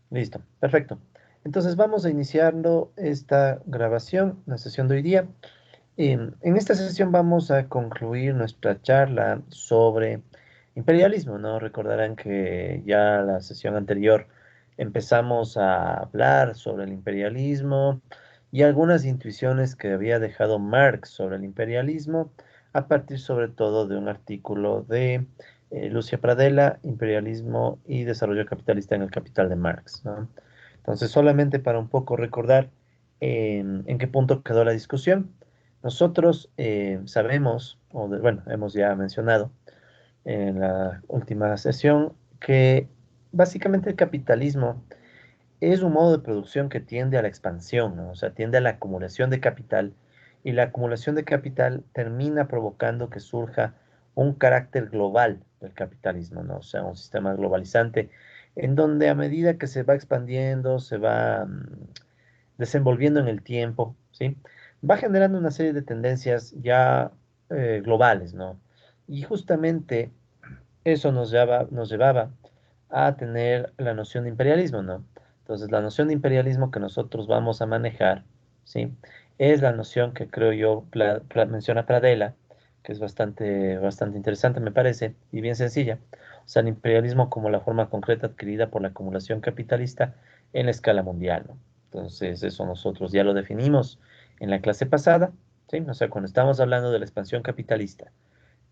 Listo, perfecto. Entonces vamos a iniciando esta grabación, la sesión de hoy día. En esta sesión vamos a concluir nuestra charla sobre imperialismo, ¿no? Recordarán que ya la sesión anterior empezamos a hablar sobre el imperialismo y algunas intuiciones que había dejado Marx sobre el imperialismo, a partir sobre todo de un artículo de Lucia Pradella, Imperialismo y Desarrollo Capitalista en el Capital de Marx, ¿no? Entonces, solamente para un poco recordar en qué punto quedó la discusión. Nosotros sabemos, bueno, hemos ya mencionado en la última sesión que básicamente el capitalismo es un modo de producción que tiende a la expansión, ¿no? O sea, tiende a la acumulación de capital y la acumulación de capital termina provocando que surja un carácter global del capitalismo, ¿no? O sea, un sistema globalizante en donde a medida que se va expandiendo, se va desenvolviendo en el tiempo, ¿sí? Va generando una serie de tendencias ya globales, ¿no? Y justamente eso nos llevaba a tener la noción de imperialismo, ¿no? Entonces, la noción de imperialismo que nosotros vamos a manejar, ¿sí? Es la noción que creo yo menciona Pradella, que es bastante interesante, me parece, y bien sencilla. O sea, el imperialismo como la forma concreta adquirida por la acumulación capitalista en la escala mundial, ¿no? Entonces, eso nosotros ya lo definimos en la clase pasada, ¿sí? O sea, cuando estamos hablando de la expansión capitalista,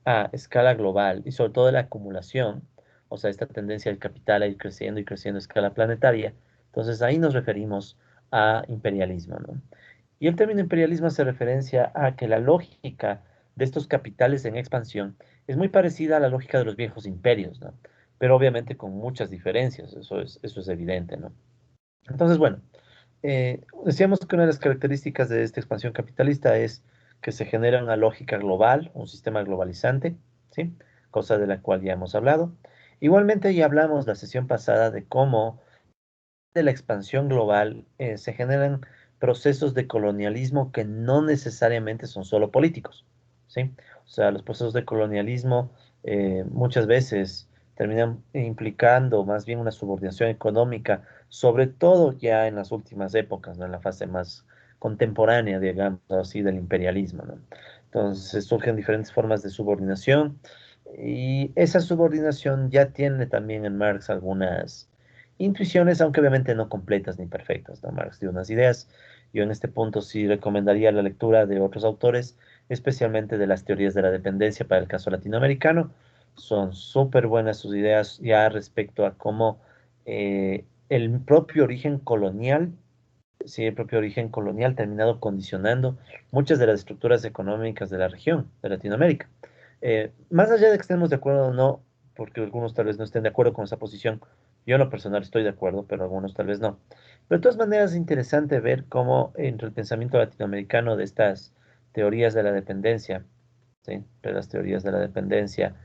a escala global y sobre todo de la acumulación, o sea, esta tendencia del capital a ir creciendo y creciendo a escala planetaria, entonces ahí nos referimos a imperialismo, ¿no? Y el término imperialismo hace referencia a que la lógica de estos capitales en expansión es muy parecida a la lógica de los viejos imperios, ¿no? Pero obviamente con muchas diferencias, eso es evidente, ¿no? Entonces, bueno, decíamos que una de las características de esta expansión capitalista es que se genera una lógica global, un sistema globalizante, ¿sí? Cosa de la cual ya hemos hablado. Igualmente ya hablamos la sesión pasada de cómo de la expansión global se generan procesos de colonialismo que no necesariamente son solo políticos, ¿sí? O sea, los procesos de colonialismo muchas veces terminan implicando más bien una subordinación económica, sobre todo ya en las últimas épocas, ¿no? En la fase más contemporánea, digamos así, del imperialismo, ¿no? Entonces surgen diferentes formas de subordinación y esa subordinación ya tiene también en Marx algunas intuiciones, aunque obviamente no completas ni perfectas, ¿no? Marx dio unas ideas. Yo en este punto sí recomendaría la lectura de otros autores, especialmente de las teorías de la dependencia para el caso latinoamericano. Son súper buenas sus ideas ya respecto a cómo el propio origen colonial, sí, el propio origen colonial ha terminado condicionando muchas de las estructuras económicas de la región, de Latinoamérica. Más allá de que estemos de acuerdo o no, porque algunos tal vez no estén de acuerdo con esa posición, yo en lo personal estoy de acuerdo, pero algunos tal vez no. Pero de todas maneras es interesante ver cómo entre el pensamiento latinoamericano de estas teorías de la dependencia, ¿sí? De las teorías de la dependencia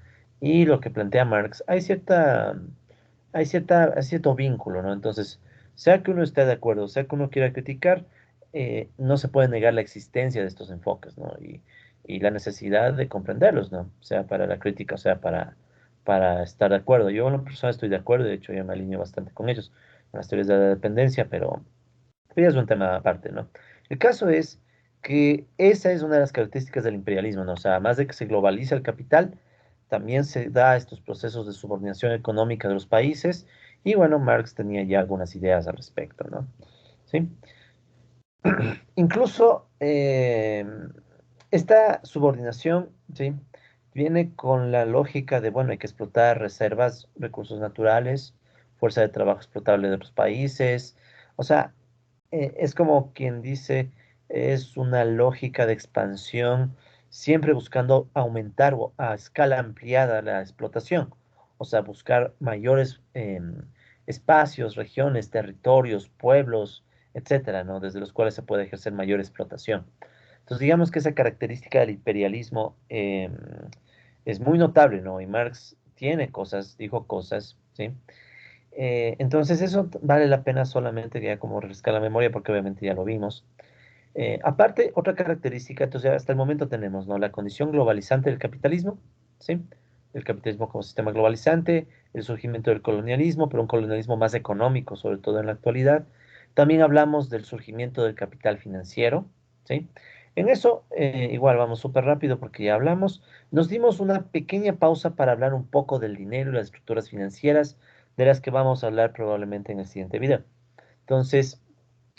y lo que plantea Marx, hay cierto vínculo, ¿no? Entonces, sea que uno esté de acuerdo, sea que uno quiera criticar, no se puede negar la existencia de estos enfoques, ¿no? Y la necesidad de comprenderlos, ¿no? Sea para la crítica, o sea para estar de acuerdo. Yo en lo personal estoy de acuerdo, de hecho yo me alineo bastante con ellos, con las teorías de la dependencia, pero ya es un tema aparte, ¿no? El caso es que esa es una de las características del imperialismo, ¿no? O sea, además de que se globaliza el capital, también se da estos procesos de subordinación económica de los países, y bueno, Marx tenía ya algunas ideas al respecto, ¿no? ¿Sí? Incluso esta subordinación, ¿sí? Viene con la lógica de, bueno, hay que explotar reservas, recursos naturales, fuerza de trabajo explotable de otros países. O sea, es como quien dice, es una lógica de expansión, siempre buscando aumentar o a escala ampliada la explotación. O sea, buscar mayores espacios, regiones, territorios, pueblos, etcétera, ¿no? Desde los cuales se puede ejercer mayor explotación. Entonces, digamos que esa característica del imperialismo es muy notable, ¿no? Y Marx tiene cosas, dijo cosas, ¿sí? Entonces, eso vale la pena solamente ya como refrescar la memoria, porque obviamente ya lo vimos. Otra característica, entonces hasta el momento tenemos, ¿no? La condición globalizante del capitalismo, ¿sí? el capitalismo como sistema globalizante, el surgimiento del colonialismo, pero un colonialismo más económico, sobre todo en la actualidad. También hablamos del surgimiento del capital financiero, ¿sí? En eso, igual vamos súper rápido porque ya hablamos. Nos dimos una pequeña pausa para hablar un poco del dinero y las estructuras financieras, de las que vamos a hablar probablemente en el siguiente video. Entonces,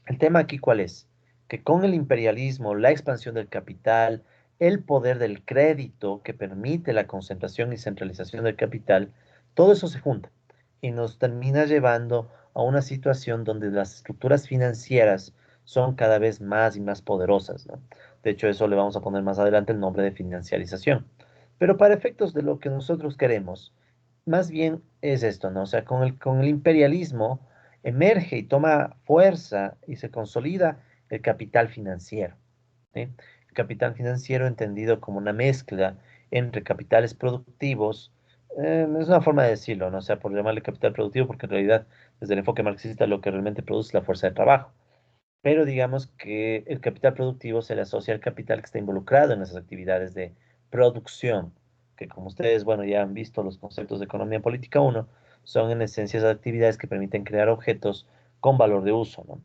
el tema aquí, ¿cuál es? Que con el imperialismo, la expansión del capital, el poder del crédito que permite la concentración y centralización del capital, todo eso se junta y nos termina llevando a una situación donde las estructuras financieras son cada vez más y más poderosas, ¿no? De hecho, eso le vamos a poner más adelante el nombre de financiarización. Pero para efectos de lo que nosotros queremos, más bien es esto, ¿no? O sea, con el imperialismo emerge y toma fuerza y se consolida el capital financiero, ¿sí? El capital financiero entendido como una mezcla entre capitales productivos, es una forma de decirlo, ¿no? O sea, por llamarle capital productivo, porque en realidad, desde el enfoque marxista, lo que realmente produce es la fuerza de trabajo. Pero digamos que el capital productivo se le asocia al capital que está involucrado en las actividades de producción, que como ustedes, bueno, ya han visto los conceptos de economía política uno, son en esencia esas actividades que permiten crear objetos con valor de uso, ¿no?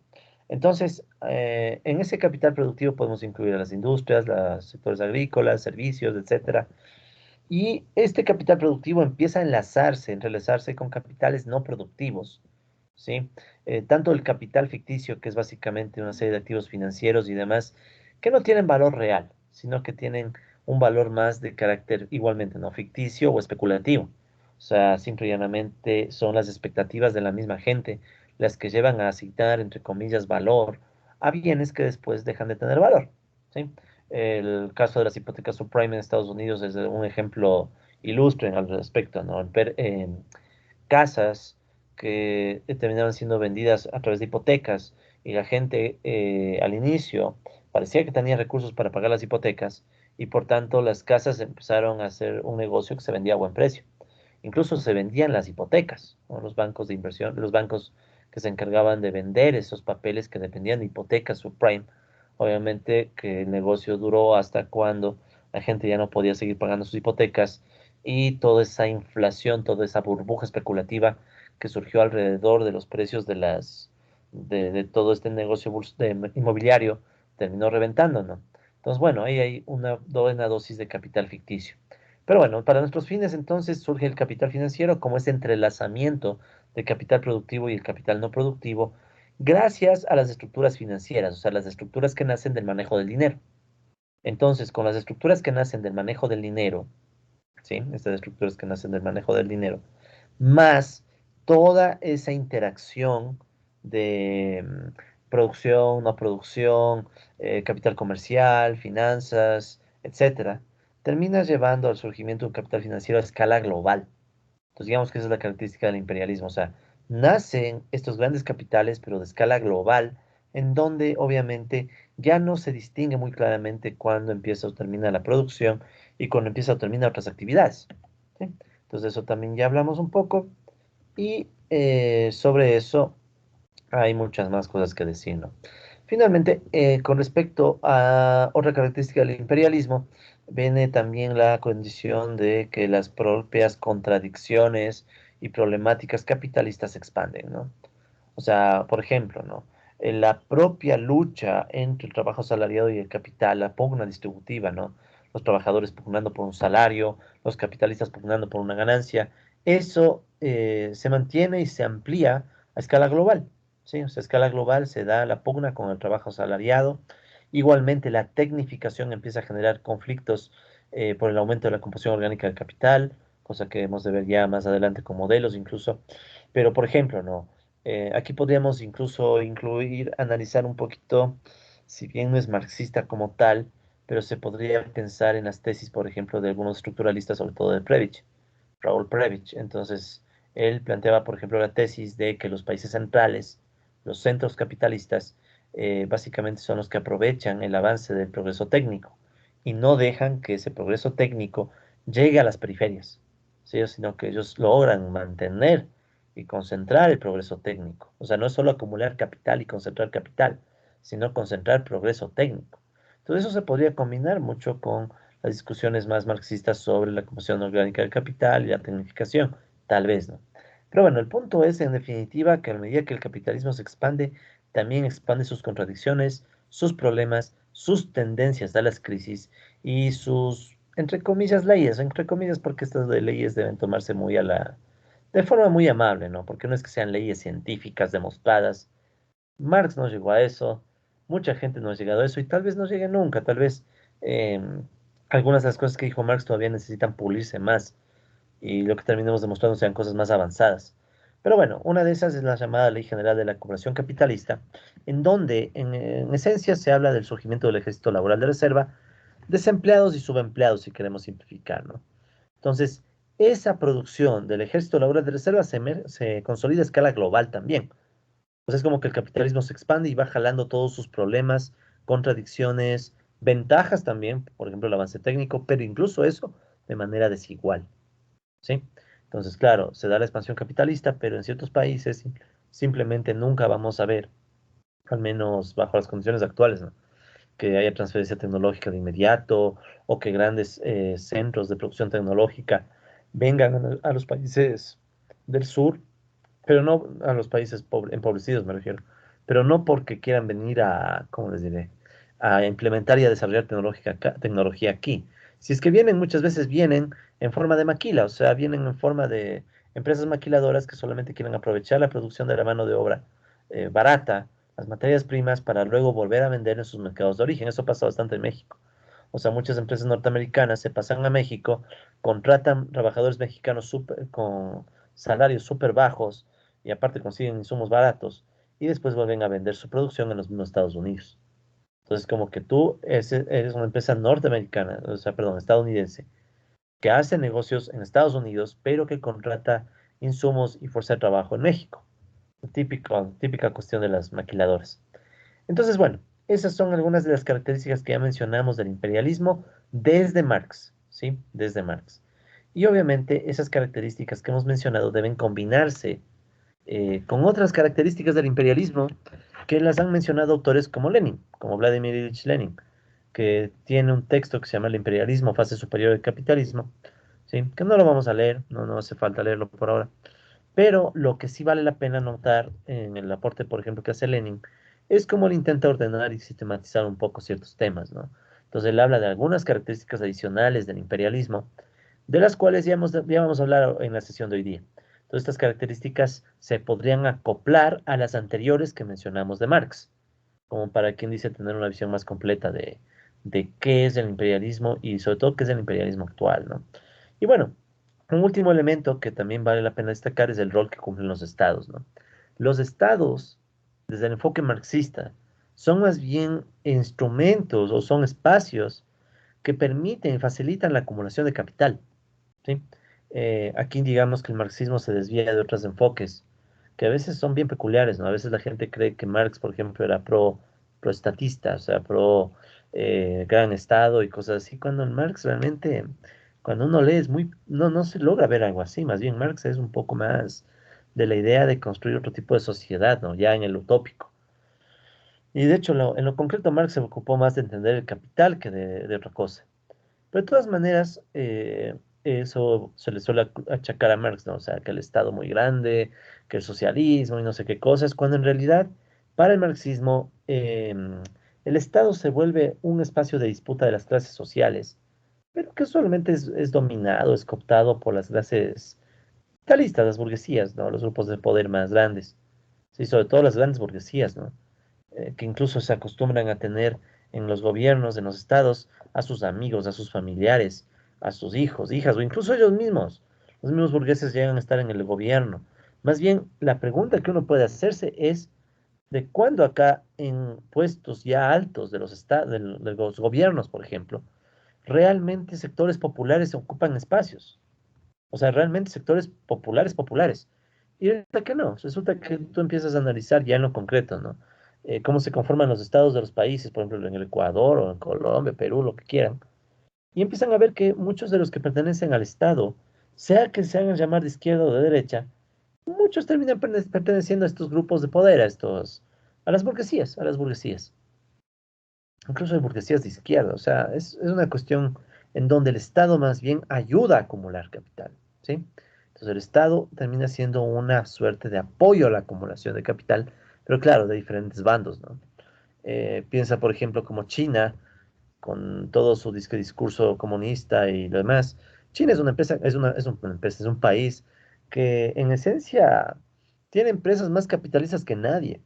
Entonces, en ese capital productivo podemos incluir a las industrias, los sectores agrícolas, servicios, etcétera. Y este capital productivo empieza a entrelazarse con capitales no productivos, ¿sí? Tanto el capital ficticio, que es básicamente una serie de activos financieros y demás, que no tienen valor real, sino que tienen un valor más de carácter igualmente no ficticio o especulativo. O sea, simple y llanamente son las expectativas de la misma gente las que llevan a asignar, entre comillas, valor a bienes que después dejan de tener valor, ¿sí? El caso de las hipotecas subprime en Estados Unidos es un ejemplo ilustre al respecto, ¿no? En casas que terminaban siendo vendidas a través de hipotecas y la gente al inicio parecía que tenía recursos para pagar las hipotecas y por tanto las casas empezaron a hacer un negocio que se vendía a buen precio. Incluso se vendían las hipotecas, ¿no? Los bancos de inversión, los bancos que se encargaban de vender esos papeles que dependían de hipotecas subprime. Obviamente que el negocio duró hasta cuando la gente ya no podía seguir pagando sus hipotecas y toda esa inflación, toda esa burbuja especulativa que surgió alrededor de los precios de todo este negocio inmobiliario terminó reventando, ¿no? Entonces, bueno, ahí hay una buena dosis de capital ficticio. Pero bueno, para nuestros fines entonces surge el capital financiero como ese entrelazamiento de capital productivo y el capital no productivo, gracias a las estructuras financieras, o sea, las estructuras que nacen del manejo del dinero. Entonces, con las estructuras que nacen del manejo del dinero, ¿sí? Estas estructuras que nacen del manejo del dinero, más toda esa interacción de producción, no producción, capital comercial, finanzas, etcétera, termina llevando al surgimiento de un capital financiero a escala global. Entonces, digamos que esa es la característica del imperialismo, o sea, nacen estos grandes capitales, pero de escala global, en donde obviamente ya no se distingue muy claramente cuándo empieza o termina la producción y cuándo empieza o termina otras actividades, ¿sí? Entonces, de eso también ya hablamos un poco y sobre eso hay muchas más cosas que decir, ¿no? Finalmente, con respecto a otra característica del imperialismo, viene también la condición de que las propias contradicciones y problemáticas capitalistas se expanden, ¿no? O sea, por ejemplo, ¿no? La propia lucha entre el trabajo asalariado y el capital, la pugna distributiva, ¿no? Los trabajadores pugnando por un salario, los capitalistas pugnando por una ganancia, eso se mantiene y se amplía a escala global, ¿sí? O sea, a escala global se da la pugna con el trabajo asalariado. Igualmente, la tecnificación empieza a generar conflictos por el aumento de la composición orgánica del capital, cosa que hemos de ver ya más adelante con modelos incluso. Pero, por ejemplo, ¿no? Aquí podríamos incluso incluir, analizar un poquito, si bien no es marxista como tal, pero se podría pensar en las tesis, por ejemplo, de algunos estructuralistas, sobre todo de Previch, Raúl Previch. Entonces, él planteaba, por ejemplo, la tesis de que los países centrales, los centros capitalistas, básicamente son los que aprovechan el avance del progreso técnico y no dejan que ese progreso técnico llegue a las periferias, ¿sí? Sino que ellos logran mantener y concentrar el progreso técnico. O sea, no es solo acumular capital y concentrar capital, sino concentrar progreso técnico. Entonces eso se podría combinar mucho con las discusiones más marxistas sobre la composición orgánica del capital y la tecnificación, tal vez, ¿no? Pero bueno, el punto es, en definitiva, que a medida que el capitalismo se expande, también expande sus contradicciones, sus problemas, sus tendencias a las crisis y sus, entre comillas, leyes, entre comillas, porque estas leyes deben tomarse muy de forma muy amable, ¿no? Porque no es que sean leyes científicas demostradas. Marx no llegó a eso, mucha gente no ha llegado a eso y tal vez no llegue nunca, tal vez eh, algunas de las cosas que dijo Marx todavía necesitan pulirse más y lo que terminemos demostrando sean cosas más avanzadas. Pero bueno, una de esas es la llamada Ley General de la Cooperación Capitalista, en donde en esencia se habla del surgimiento del ejército laboral de reserva, desempleados y subempleados, si queremos simplificar, ¿no? Entonces, esa producción del ejército laboral de reserva se consolida a escala global también. Pues es como que el capitalismo se expande y va jalando todos sus problemas, contradicciones, ventajas también, por ejemplo, el avance técnico, pero incluso eso de manera desigual, ¿sí? Entonces, claro, se da la expansión capitalista, pero en ciertos países simplemente nunca vamos a ver, al menos bajo las condiciones actuales, ¿no? Que haya transferencia tecnológica de inmediato o que grandes centros de producción tecnológica vengan a los países del sur, pero no a los países empobrecidos, me refiero, pero no porque quieran venir a, ¿cómo les diré?, a implementar y a desarrollar tecnología aquí. Si es que vienen, muchas veces vienen en forma de maquila, o sea, vienen en forma de empresas maquiladoras que solamente quieren aprovechar la producción de la mano de obra barata, las materias primas, para luego volver a vender en sus mercados de origen. Eso pasa bastante en México. O sea, muchas empresas norteamericanas se pasan a México, contratan trabajadores mexicanos con salarios súper bajos y aparte consiguen insumos baratos y después vuelven a vender su producción en los mismos Estados Unidos. Entonces, como que tú eres una empresa norteamericana, o sea, perdón, estadounidense, que hace negocios en Estados Unidos, pero que contrata insumos y fuerza de trabajo en México. Típica cuestión de las maquiladoras. Entonces, bueno, esas son algunas de las características que ya mencionamos del imperialismo desde Marx, ¿sí? Desde Marx. Y obviamente esas características que hemos mencionado deben combinarse con otras características del imperialismo que las han mencionado autores como Lenin, como Vladimir Ilich Lenin, que tiene un texto que se llama El imperialismo, fase superior del capitalismo, ¿sí? Que no lo vamos a leer, no hace falta leerlo por ahora. Pero lo que sí vale la pena notar en el aporte, por ejemplo, que hace Lenin, es cómo él intenta ordenar y sistematizar un poco ciertos temas, ¿no? Entonces él habla de algunas características adicionales del imperialismo, de las cuales ya vamos a hablar en la sesión de hoy día. Entonces estas características se podrían acoplar a las anteriores que mencionamos de Marx, como para quien dice tener una visión más completa de qué es el imperialismo y sobre todo qué es el imperialismo actual, ¿no? Y bueno, un último elemento que también vale la pena destacar es el rol que cumplen los estados, ¿no? Los estados, desde el enfoque marxista, son más bien instrumentos o son espacios que permiten y facilitan la acumulación de capital, ¿sí? Aquí digamos que el marxismo se desvía de otros enfoques que a veces son bien peculiares, ¿no? A veces la gente cree que Marx, por ejemplo, era pro estatista, o sea, pro gran Estado y cosas así, cuando en Marx realmente, cuando uno lee, no se logra ver algo así, más bien Marx es un poco más de la idea de construir otro tipo de sociedad, ¿no? Ya en el utópico. Y de hecho, en lo concreto, Marx se ocupó más de entender el capital que de otra cosa. Pero de todas maneras, eso se le suele achacar a Marx, ¿no? O sea, que el Estado muy grande, que el socialismo y no sé qué cosas, cuando en realidad, para el marxismo, el Estado se vuelve un espacio de disputa de las clases sociales, pero que usualmente es dominado, es cooptado por las clases capitalistas, las burguesías, ¿no? Los grupos de poder más grandes. Sí, sobre todo las grandes burguesías, ¿no? Que incluso se acostumbran a tener en los gobiernos, en los estados, a sus amigos, a sus familiares, a sus hijos, hijas, o incluso ellos mismos. Los mismos burgueses llegan a estar en el gobierno. Más bien, la pregunta que uno puede hacerse es, ¿de cuándo acá en puestos ya altos de los de los gobiernos, por ejemplo, realmente sectores populares ocupan espacios? O sea, realmente sectores populares. Y resulta que no, resulta que tú empiezas a analizar ya en lo concreto, ¿no? Cómo se conforman los estados de los países, por ejemplo, en el Ecuador o en Colombia, Perú, lo que quieran. Y empiezan a ver que muchos de los que pertenecen al Estado, sea que se hagan llamar de izquierda o de derecha, muchos terminan perteneciendo a estos grupos de poder, a las burguesías, a las burguesías. Incluso hay burguesías de izquierda, o sea, es una cuestión en donde el Estado más bien ayuda a acumular capital, ¿sí? Entonces el Estado termina siendo una suerte de apoyo a la acumulación de capital, pero claro, de diferentes bandos, ¿no? Piensa, por ejemplo, como China, con todo su discurso comunista y lo demás. China es una empresa, es una empresa, es un país que en esencia tiene empresas más capitalistas que nadie,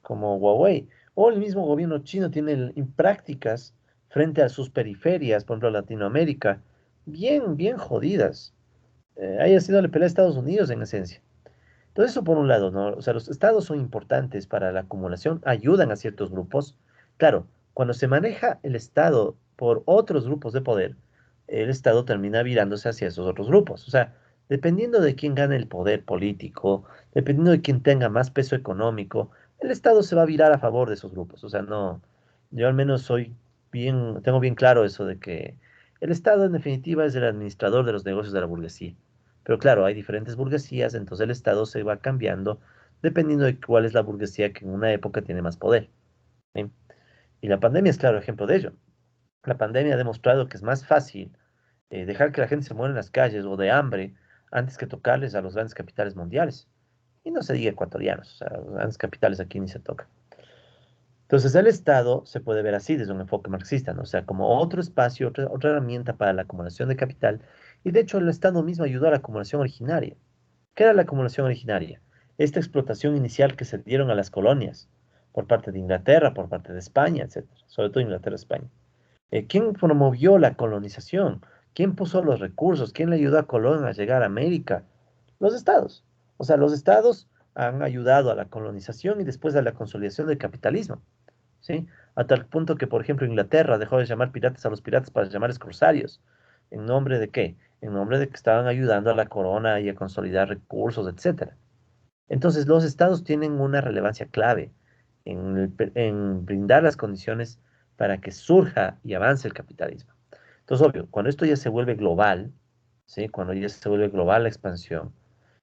como Huawei. O el mismo gobierno chino tiene prácticas frente a sus periferias, por ejemplo, Latinoamérica, bien, bien jodidas. Ahí ha sido la pelea de Estados Unidos en esencia. Entonces, eso por un lado, ¿no? O sea, los estados son importantes para la acumulación, ayudan a ciertos grupos. Claro, cuando se maneja el estado por otros grupos de poder, el estado termina virándose hacia esos otros grupos. O sea, dependiendo de quién gane el poder político, dependiendo de quién tenga más peso económico, el estado se va a virar a favor de esos grupos. O sea, no, yo al menos tengo bien claro eso de que el estado en definitiva es el administrador de los negocios de la burguesía. Pero claro, hay diferentes burguesías, entonces el Estado se va cambiando dependiendo de cuál es la burguesía que en una época tiene más poder, ¿sí? Y la pandemia es claro ejemplo de ello. La pandemia ha demostrado que es más fácil dejar que la gente se muera en las calles o de hambre antes que tocarles a los grandes capitales mundiales. Y no se diga ecuatorianos, o sea, los grandes capitales aquí ni se toca. Entonces el Estado se puede ver así desde un enfoque marxista, ¿no? O sea, como otro espacio, otra herramienta para la acumulación de capital. Y de hecho el Estado mismo ayudó a la acumulación originaria. ¿Qué era la acumulación originaria? Esta explotación inicial que se dieron a las colonias por parte de Inglaterra, por parte de España, etcétera, sobre todo Inglaterra, España. ¿Quién promovió la colonización? ¿Quién puso los recursos? ¿Quién le ayudó a Colón a llegar a América? Los estados. O sea, los estados han ayudado a la colonización y después a la consolidación del capitalismo, ¿sí? A tal punto que, por ejemplo, Inglaterra dejó de llamar piratas a los piratas para llamarles corsarios. ¿En nombre de qué? En nombre de que estaban ayudando a la corona y a consolidar recursos, etcétera. Entonces, los estados tienen una relevancia clave en brindar las condiciones para que surja y avance el capitalismo. Entonces, obvio, cuando esto ya se vuelve global, ¿sí? Cuando ya se vuelve global la expansión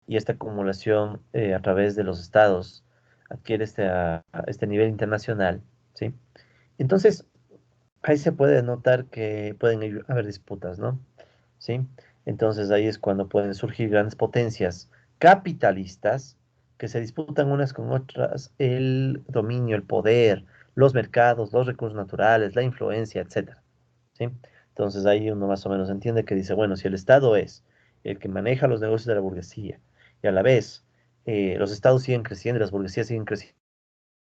y esta acumulación a través de los estados adquiere este nivel internacional, ¿sí? Entonces, ahí se puede notar que pueden haber disputas, ¿no? ¿Sí? Entonces ahí es cuando pueden surgir grandes potencias capitalistas que se disputan unas con otras el dominio, el poder, los mercados, los recursos naturales, la influencia, etcétera. ¿Sí? Entonces ahí uno más o menos entiende que dice, bueno, si el Estado es el que maneja los negocios de la burguesía y a la vez los estados siguen creciendo y las burguesías siguen creciendo,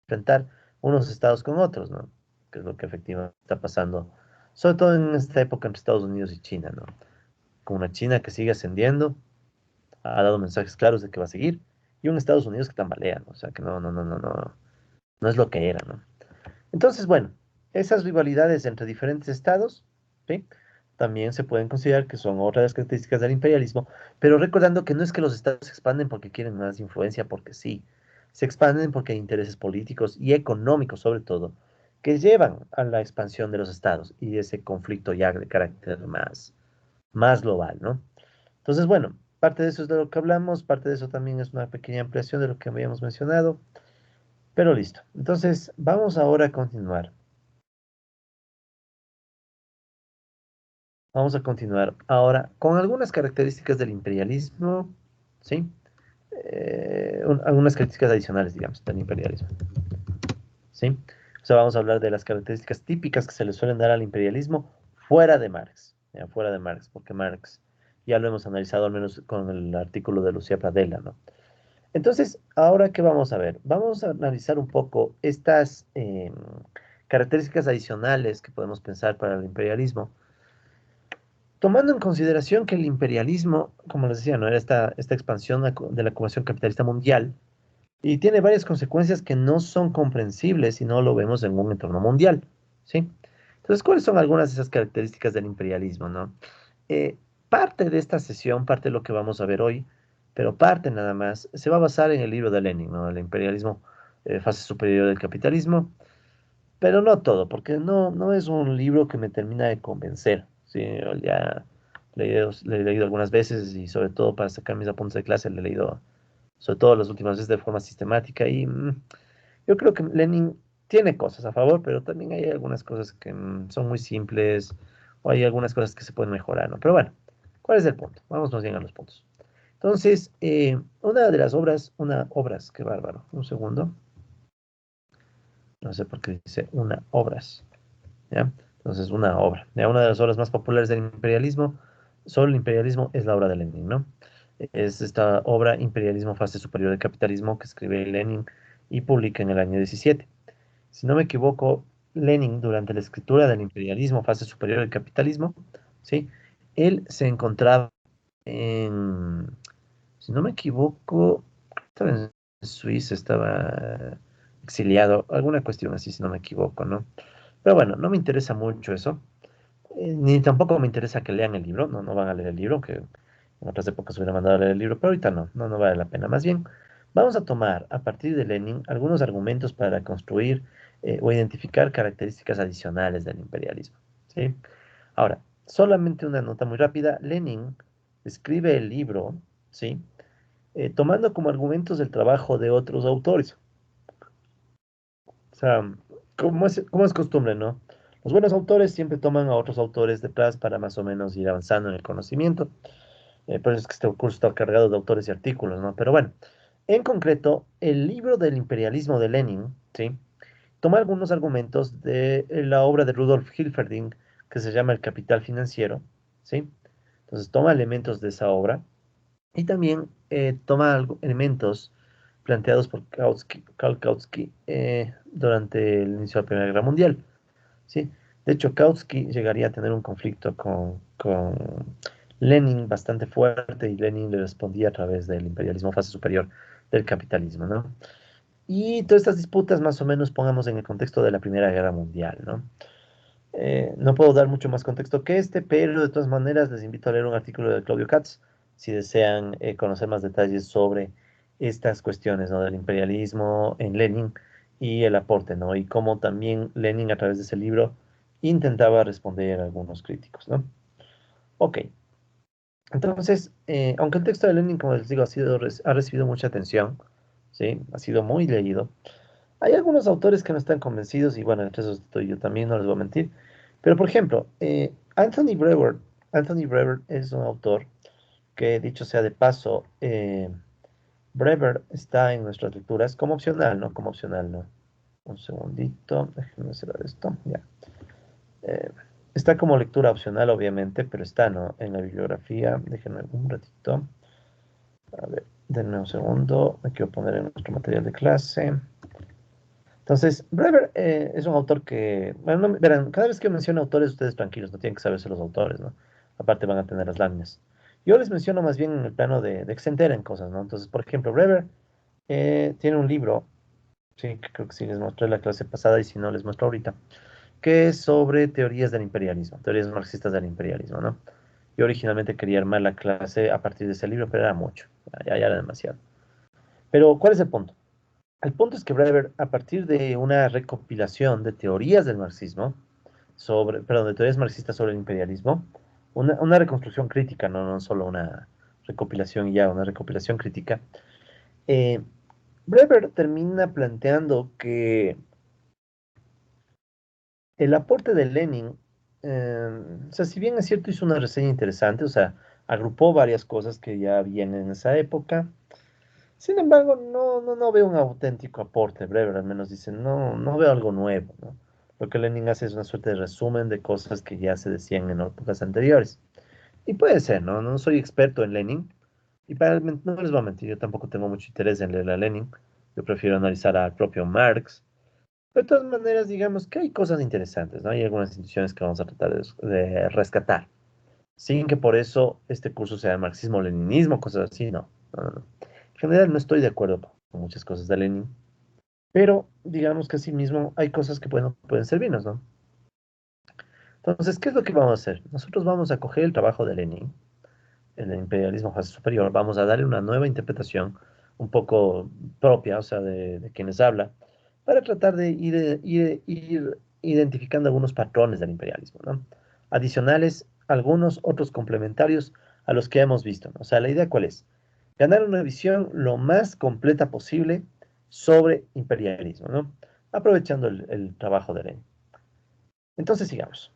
enfrentar unos estados con otros, ¿no? Que es lo que efectivamente está pasando, sobre todo en esta época entre Estados Unidos y China, ¿no? Con una China que sigue ascendiendo, ha dado mensajes claros de que va a seguir, y un Estados Unidos que tambalea, ¿no? O sea, que no es lo que era, ¿no? Entonces, bueno, esas rivalidades entre diferentes estados, ¿sí? También se pueden considerar que son otras características del imperialismo, pero recordando que no es que los estados se expanden porque quieren más influencia, porque sí, se expanden porque hay intereses políticos y económicos, sobre todo, que llevan a la expansión de los estados y ese conflicto ya de carácter más global, ¿no? Entonces, bueno, parte de eso es de lo que hablamos, parte de eso también es una pequeña ampliación de lo que habíamos mencionado, pero listo. Entonces, vamos ahora a continuar. Vamos a continuar ahora con algunas características del imperialismo, ¿sí? Algunas características adicionales, digamos, del imperialismo, ¿sí? O sea, vamos a hablar de las características típicas que se le suelen dar al imperialismo fuera de Marx, ¿ya? Fuera de Marx, porque Marx ya lo hemos analizado al menos con el artículo de Lucía Pradella, ¿no? Entonces, ahora qué vamos a ver? Vamos a analizar un poco estas características adicionales que podemos pensar para el imperialismo, tomando en consideración que el imperialismo, como les decía, no era esta expansión de la acumulación capitalista mundial y tiene varias consecuencias que no son comprensibles si no lo vemos en un entorno mundial, ¿sí? Entonces, ¿cuáles son algunas de esas características del imperialismo, no? Eh, Parte de esta sesión, parte de lo que vamos a ver hoy, pero parte nada más, se va a basar en el libro de Lenin, ¿no? El imperialismo, fase superior del capitalismo, pero no todo, porque no es un libro que me termina de convencer. Sí, yo ya le he leído algunas veces y sobre todo para sacar mis apuntes de clase le he leído sobre todo las últimas veces de forma sistemática y yo creo que Lenin tiene cosas a favor, pero también hay algunas cosas que son muy simples o hay algunas cosas que se pueden mejorar, ¿no? Pero bueno, ¿cuál es el punto? Vamos más bien a los puntos. Entonces, una de las obras, qué bárbaro, un segundo, no sé por qué dice una obras, ¿ya? Entonces, una obra, ¿ya? Una de las obras más populares del imperialismo, sobre el imperialismo, es la obra de Lenin, ¿no? Es esta obra, Imperialismo, fase superior del capitalismo, que escribe Lenin y publica en el año 17. Si no me equivoco, Lenin, durante la escritura del imperialismo, fase superior del capitalismo, ¿sí? Él se encontraba en, si no me equivoco, estaba en Suiza, estaba exiliado, alguna cuestión así, si no me equivoco, ¿no? Pero bueno, no me interesa mucho eso, ni tampoco me interesa que lean el libro, no, no van a leer el libro, que en otras épocas hubiera mandado a leer el libro, pero ahorita no, no, no vale la pena. Más bien, vamos a tomar a partir de Lenin algunos argumentos para construir o identificar características adicionales del imperialismo, ¿sí? Ahora, solamente una nota muy rápida, Lenin escribe el libro, ¿sí? Tomando como argumentos el trabajo de otros autores. O sea, como es costumbre, ¿no? Los buenos autores siempre toman a otros autores detrás para más o menos ir avanzando en el conocimiento. Por eso es que este curso está cargado de autores y artículos, ¿no? Pero bueno, en concreto, el libro del imperialismo de Lenin, ¿sí? Toma algunos argumentos de la obra de Rudolf Hilferding, que se llama El Capital Financiero, ¿sí? Entonces toma elementos de esa obra y también toma elementos planteados por Karl Kautsky durante el inicio de la Primera Guerra Mundial, ¿sí? De hecho, Kautsky llegaría a tener un conflicto con Lenin bastante fuerte y Lenin le respondía a través del imperialismo, fase superior del capitalismo, ¿no? Y todas estas disputas más o menos pongamos en el contexto de la Primera Guerra Mundial, ¿no? No puedo dar mucho más contexto que este, pero de todas maneras les invito a leer un artículo de Claudio Katz si desean conocer más detalles sobre estas cuestiones, ¿no? Del imperialismo en Lenin y el aporte, ¿no? Y cómo también Lenin a través de ese libro intentaba responder a algunos críticos, ¿no? Ok, entonces, aunque el texto de Lenin, como les digo, ha recibido mucha atención, ¿sí? Ha sido muy leído. Hay algunos autores que no están convencidos y bueno, entre esos estoy yo también, no les voy a mentir. Pero por ejemplo, Anthony Brewer es un autor que dicho sea de paso, Brewer está en nuestras lecturas como opcional, ¿no? Como opcional, ¿no? Un segundito, déjenme cerrar esto, ya. Eh, Está como lectura opcional, obviamente, pero está, ¿no? En la bibliografía, déjenme un ratito. A ver, denme un segundo, me quiero poner en nuestro material de clase. Entonces, Brewer es un autor que, bueno, verán, cada vez que menciono autores, ustedes tranquilos, no tienen que saberse los autores, ¿no? Aparte van a tener las láminas. Yo les menciono más bien en el plano de que se enteren cosas, ¿no? Entonces, por ejemplo, Brewer tiene un libro, sí, que creo que sí les mostré la clase pasada y si no les muestro ahorita, que es sobre teorías del imperialismo, teorías marxistas del imperialismo, ¿no? Yo originalmente quería armar la clase a partir de ese libro, pero era mucho, ya era demasiado. Pero, ¿cuál es el punto? El punto es que Brewer, a partir de una recopilación de teorías del marxismo, perdón, de teorías marxistas sobre el imperialismo, una reconstrucción crítica, no, no solo una recopilación y ya, una recopilación crítica, eh, Brewer termina planteando que el aporte de Lenin, o sea, si bien es cierto, hizo una reseña interesante, o sea, agrupó varias cosas que ya habían en esa época. Sin embargo, no veo un auténtico aporte breve, al menos dicen, no veo algo nuevo, ¿no? Lo que Lenin hace es una suerte de resumen de cosas que ya se decían en épocas anteriores. Y puede ser, ¿no? No soy experto en Lenin, y no les voy a mentir, yo tampoco tengo mucho interés en leer a Lenin, yo prefiero analizar al propio Marx, pero de todas maneras, digamos que hay cosas interesantes, ¿no? Hay algunas instituciones que vamos a tratar de rescatar, sin que por eso este curso sea marxismo-leninismo, cosas así, no, no. En general no estoy de acuerdo con muchas cosas de Lenin, pero digamos que asimismo hay cosas que pueden servirnos, ¿no? Entonces, ¿qué es lo que vamos a hacer? Nosotros vamos a coger el trabajo de Lenin, el imperialismo fase superior, vamos a darle una nueva interpretación un poco propia, o sea, de quienes habla, para tratar de ir identificando algunos patrones del imperialismo, ¿no? Adicionales, algunos otros complementarios a los que hemos visto, ¿no? O sea, la idea cuál es? Ganar una visión lo más completa posible sobre imperialismo, ¿no? Aprovechando el trabajo de Lenin. Entonces, sigamos.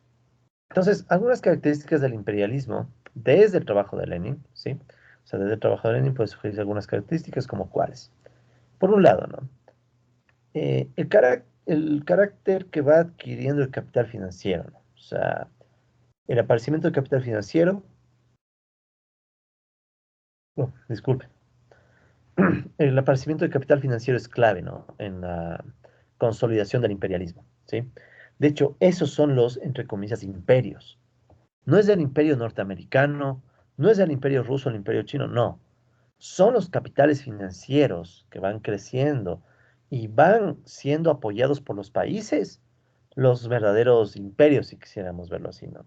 Entonces, algunas características del imperialismo desde el trabajo de Lenin, ¿sí? O sea, desde el trabajo de Lenin puede sugerirse algunas características como cuáles. Por un lado, ¿no? El carácter que va adquiriendo el capital financiero, ¿no? O sea, el aparecimiento del capital financiero, oh, disculpe, el aparecimiento del capital financiero es clave, ¿no? En la consolidación del imperialismo, ¿sí? De hecho, esos son los, entre comillas, imperios. No es del imperio norteamericano, no es del imperio ruso, el imperio chino, no. Son los capitales financieros que van creciendo y van siendo apoyados por los países, los verdaderos imperios, si quisiéramos verlo así, ¿no?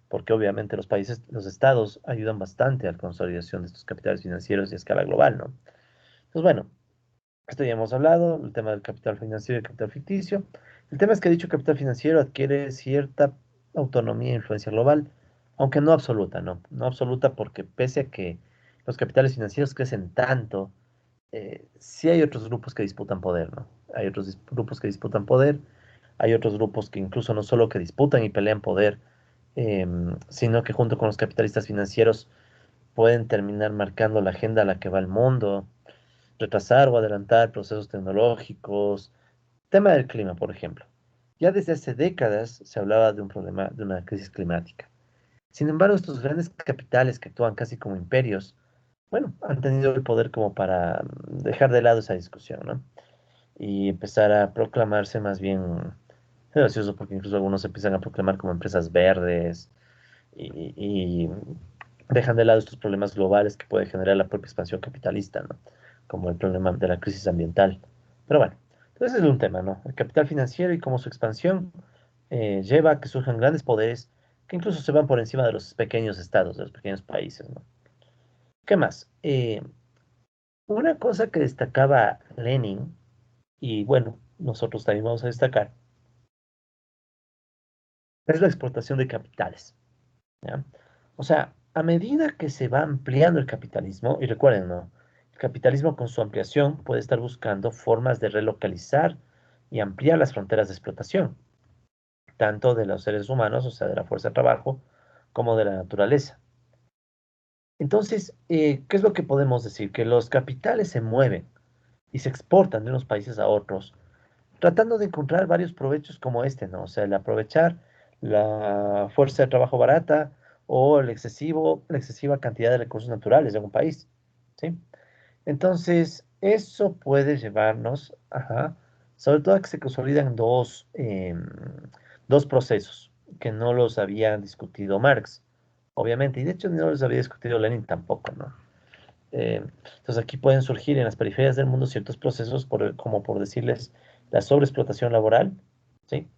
Porque obviamente los países, los estados ayudan bastante a la consolidación de estos capitales financieros y a escala global, ¿no? Pues bueno, esto ya hemos hablado, el tema del capital financiero y el capital ficticio. El tema es que dicho capital financiero adquiere cierta autonomía e influencia global, aunque no absoluta, ¿no? No absoluta porque pese a que los capitales financieros crecen tanto, sí hay otros grupos que disputan poder, ¿no? Hay otros grupos que disputan poder, hay otros grupos que incluso no solo que disputan y pelean poder, sino que junto con los capitalistas financieros pueden terminar marcando la agenda a la que va el mundo, retrasar o adelantar procesos tecnológicos. Tema del clima, por ejemplo. Ya desde hace décadas se hablaba de un problema, de una crisis climática. Sin embargo, estos grandes capitales que actúan casi como imperios, bueno, han tenido el poder como para dejar de lado esa discusión, ¿no? Y empezar a proclamarse más bien, es gracioso porque incluso algunos se empiezan a proclamar como empresas verdes y dejan de lado estos problemas globales que puede generar la propia expansión capitalista, ¿no? Como el problema de la crisis ambiental. Pero bueno, entonces es un tema, ¿no? El capital financiero y cómo su expansión lleva a que surjan grandes poderes que incluso se van por encima de los pequeños estados, de los pequeños países, ¿no? ¿Qué más? Una cosa que destacaba Lenin, y bueno, nosotros también vamos a destacar, es la exportación de capitales, ¿ya? O sea, a medida que se va ampliando el capitalismo, y recuerden, ¿no? El capitalismo con su ampliación puede estar buscando formas de relocalizar y ampliar las fronteras de explotación, tanto de los seres humanos, o sea, de la fuerza de trabajo, como de la naturaleza. Entonces, ¿qué es lo que podemos decir? Que los capitales se mueven y se exportan de unos países a otros tratando de encontrar varios provechos como este, ¿no? O sea, el aprovechar la fuerza de trabajo barata o la excesiva cantidad de recursos naturales de un país, ¿sí? Entonces, eso puede llevarnos, ajá, sobre todo a que se consolidan dos procesos que no los había discutido Marx, obviamente, y de hecho no los había discutido Lenin tampoco, ¿no? Entonces aquí pueden surgir en las periferias del mundo ciertos procesos como por decirles la sobreexplotación laboral, ¿sí?